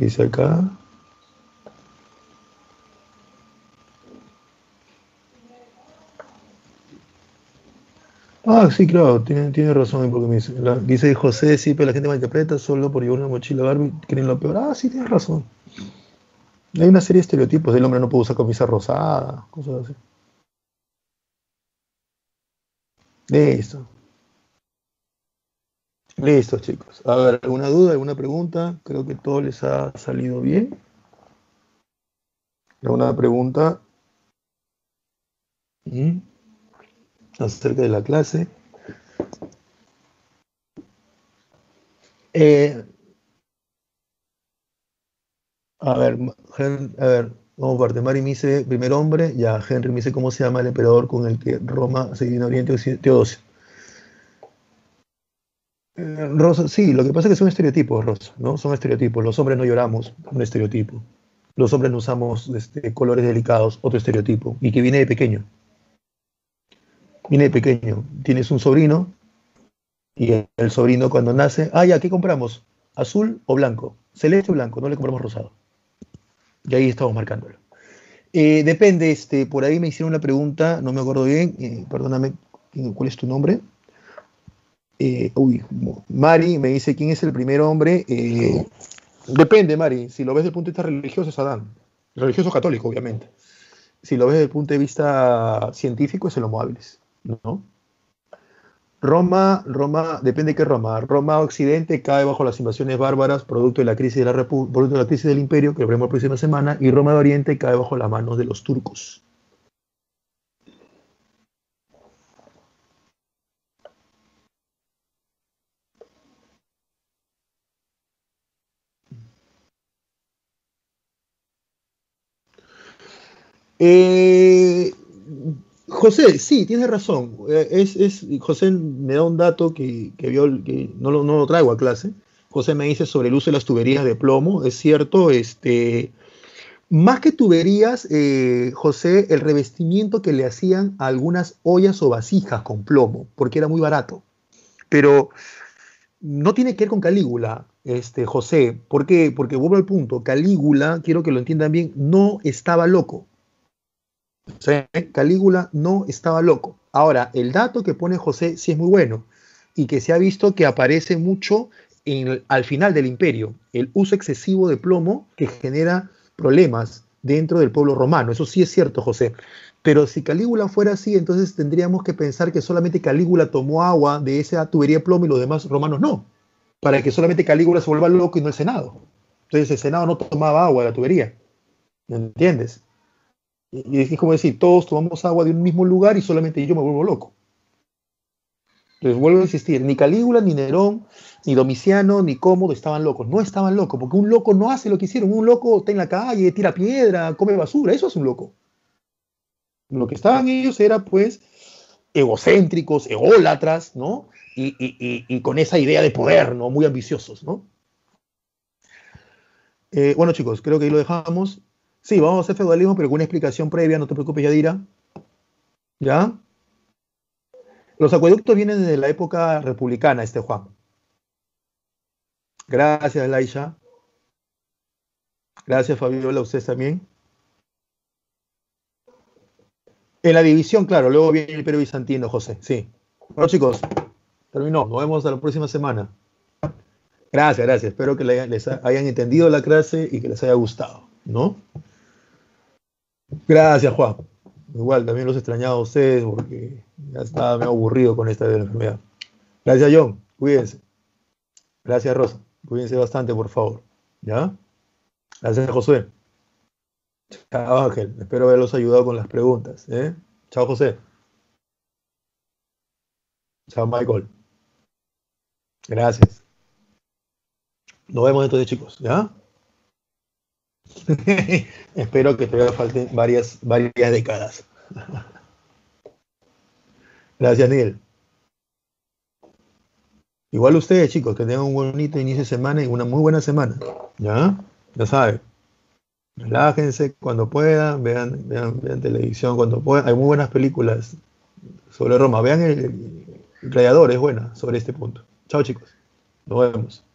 qué dice acá. Ah, sí, claro, tiene razón, porque dice José, sí, pero la gente malinterpreta solo por llevar una mochila Barbie, creen lo peor. Ah, sí, tienes razón. Hay una serie de estereotipos, el hombre no puede usar camisa rosada, cosas así. Listo, listo, chicos. A ver, ¿alguna duda, alguna pregunta? Creo que todo les ha salido bien. ¿Alguna pregunta acerca de la clase? Eh, a ver, vamos por parte. Mari me dice, primer hombre, ya, Henry me dice, ¿cómo se llama el emperador con el que Roma se divide en Oriente Occidente? Teodosio. Rosa, sí, lo que pasa es que son estereotipos, Rosa, ¿no? Son estereotipos. Los hombres no lloramos, un estereotipo. Los hombres no usamos colores delicados, otro estereotipo. Y que viene de pequeño. Viene de pequeño. Tienes un sobrino y el sobrino cuando nace, ah, ya, ¿qué compramos? ¿Azul o blanco? Celeste o blanco, no le compramos rosado. Y ahí estamos marcándolo. Depende, por ahí me hicieron una pregunta, no me acuerdo bien, perdóname, ¿cuál es tu nombre? Uy, Mari me dice, ¿quién es el primer hombre? Depende, Mari, si lo ves desde el punto de vista religioso es Adán, religioso católico, obviamente. Si lo ves desde el punto de vista científico es el Homo habilis, ¿no? Depende de qué Roma. Roma Occidente cae bajo las invasiones bárbaras, producto de la crisis producto de la crisis del imperio, que veremos la próxima semana, y Roma de Oriente cae bajo las manos de los turcos. Eh, José, sí, tienes razón. José me da un dato que no lo traigo a clase. José me dice sobre el uso de las tuberías de plomo. Es cierto, más que tuberías, José, el revestimiento que le hacían a algunas ollas o vasijas con plomo, porque era muy barato. Pero no tiene que ver con Calígula, José. ¿Por qué? Porque vuelvo al punto. Calígula, quiero que lo entiendan bien, no estaba loco. O sea, Calígula no estaba loco. Ahora, el dato que pone José sí es muy bueno y que se ha visto que aparece mucho al final del imperio, el uso excesivo de plomo que genera problemas dentro del pueblo romano. Eso sí es cierto, José. Pero si Calígula fuera así, entonces tendríamos que pensar que solamente Calígula tomó agua de esa tubería de plomo y los demás romanos no, para que solamente Calígula se vuelva loco y no el Senado. Entonces el Senado no tomaba agua de la tubería. ¿Me entiendes? Y es como decir, todos tomamos agua de un mismo lugar y solamente yo me vuelvo loco. Entonces vuelvo a insistir, ni Calígula, ni Nerón, ni Domiciano, ni Cómodo estaban locos. No estaban locos, porque un loco no hace lo que hicieron. Un loco está en la calle, tira piedra, come basura. Eso es un loco. Lo que estaban ellos era, pues, egocéntricos, ególatras, ¿no? Y con esa idea de poder, ¿no? Muy ambiciosos, ¿no? Bueno, chicos, creo que ahí lo dejamos. Sí, vamos a hacer feudalismo, pero con una explicación previa, no te preocupes, Yadira. ¿Ya? Los acueductos vienen desde la época republicana, Juan. Gracias, Laisha. Gracias, Fabiola, ustedes también. En la división, claro, luego viene el Imperio Bizantino, José. Sí. Bueno, chicos, terminó. Nos vemos la próxima semana. Gracias, gracias. Espero que les hayan entendido la clase y que les haya gustado, ¿no? Gracias, Juan. Igual, también los extrañaba a ustedes porque ya estaba medio aburrido con esta de la enfermedad. Gracias, John. Cuídense. Gracias, Rosa. Cuídense bastante, por favor. ¿Ya? Gracias, Josué. Chao, Ángel. Espero haberlos ayudado con las preguntas. Chao, José. Chao, Michael. Gracias. Nos vemos entonces, chicos. ¿Ya? Espero que todavía falten varias décadas. Gracias, Neil. Igual ustedes, chicos, que tengan un bonito inicio de semana y una muy buena semana. ¿Ya? Ya saben. Relájense cuando puedan, vean televisión cuando puedan. Hay muy buenas películas sobre Roma. Vean el Gladiador, es buena sobre este punto. Chao, chicos. Nos vemos.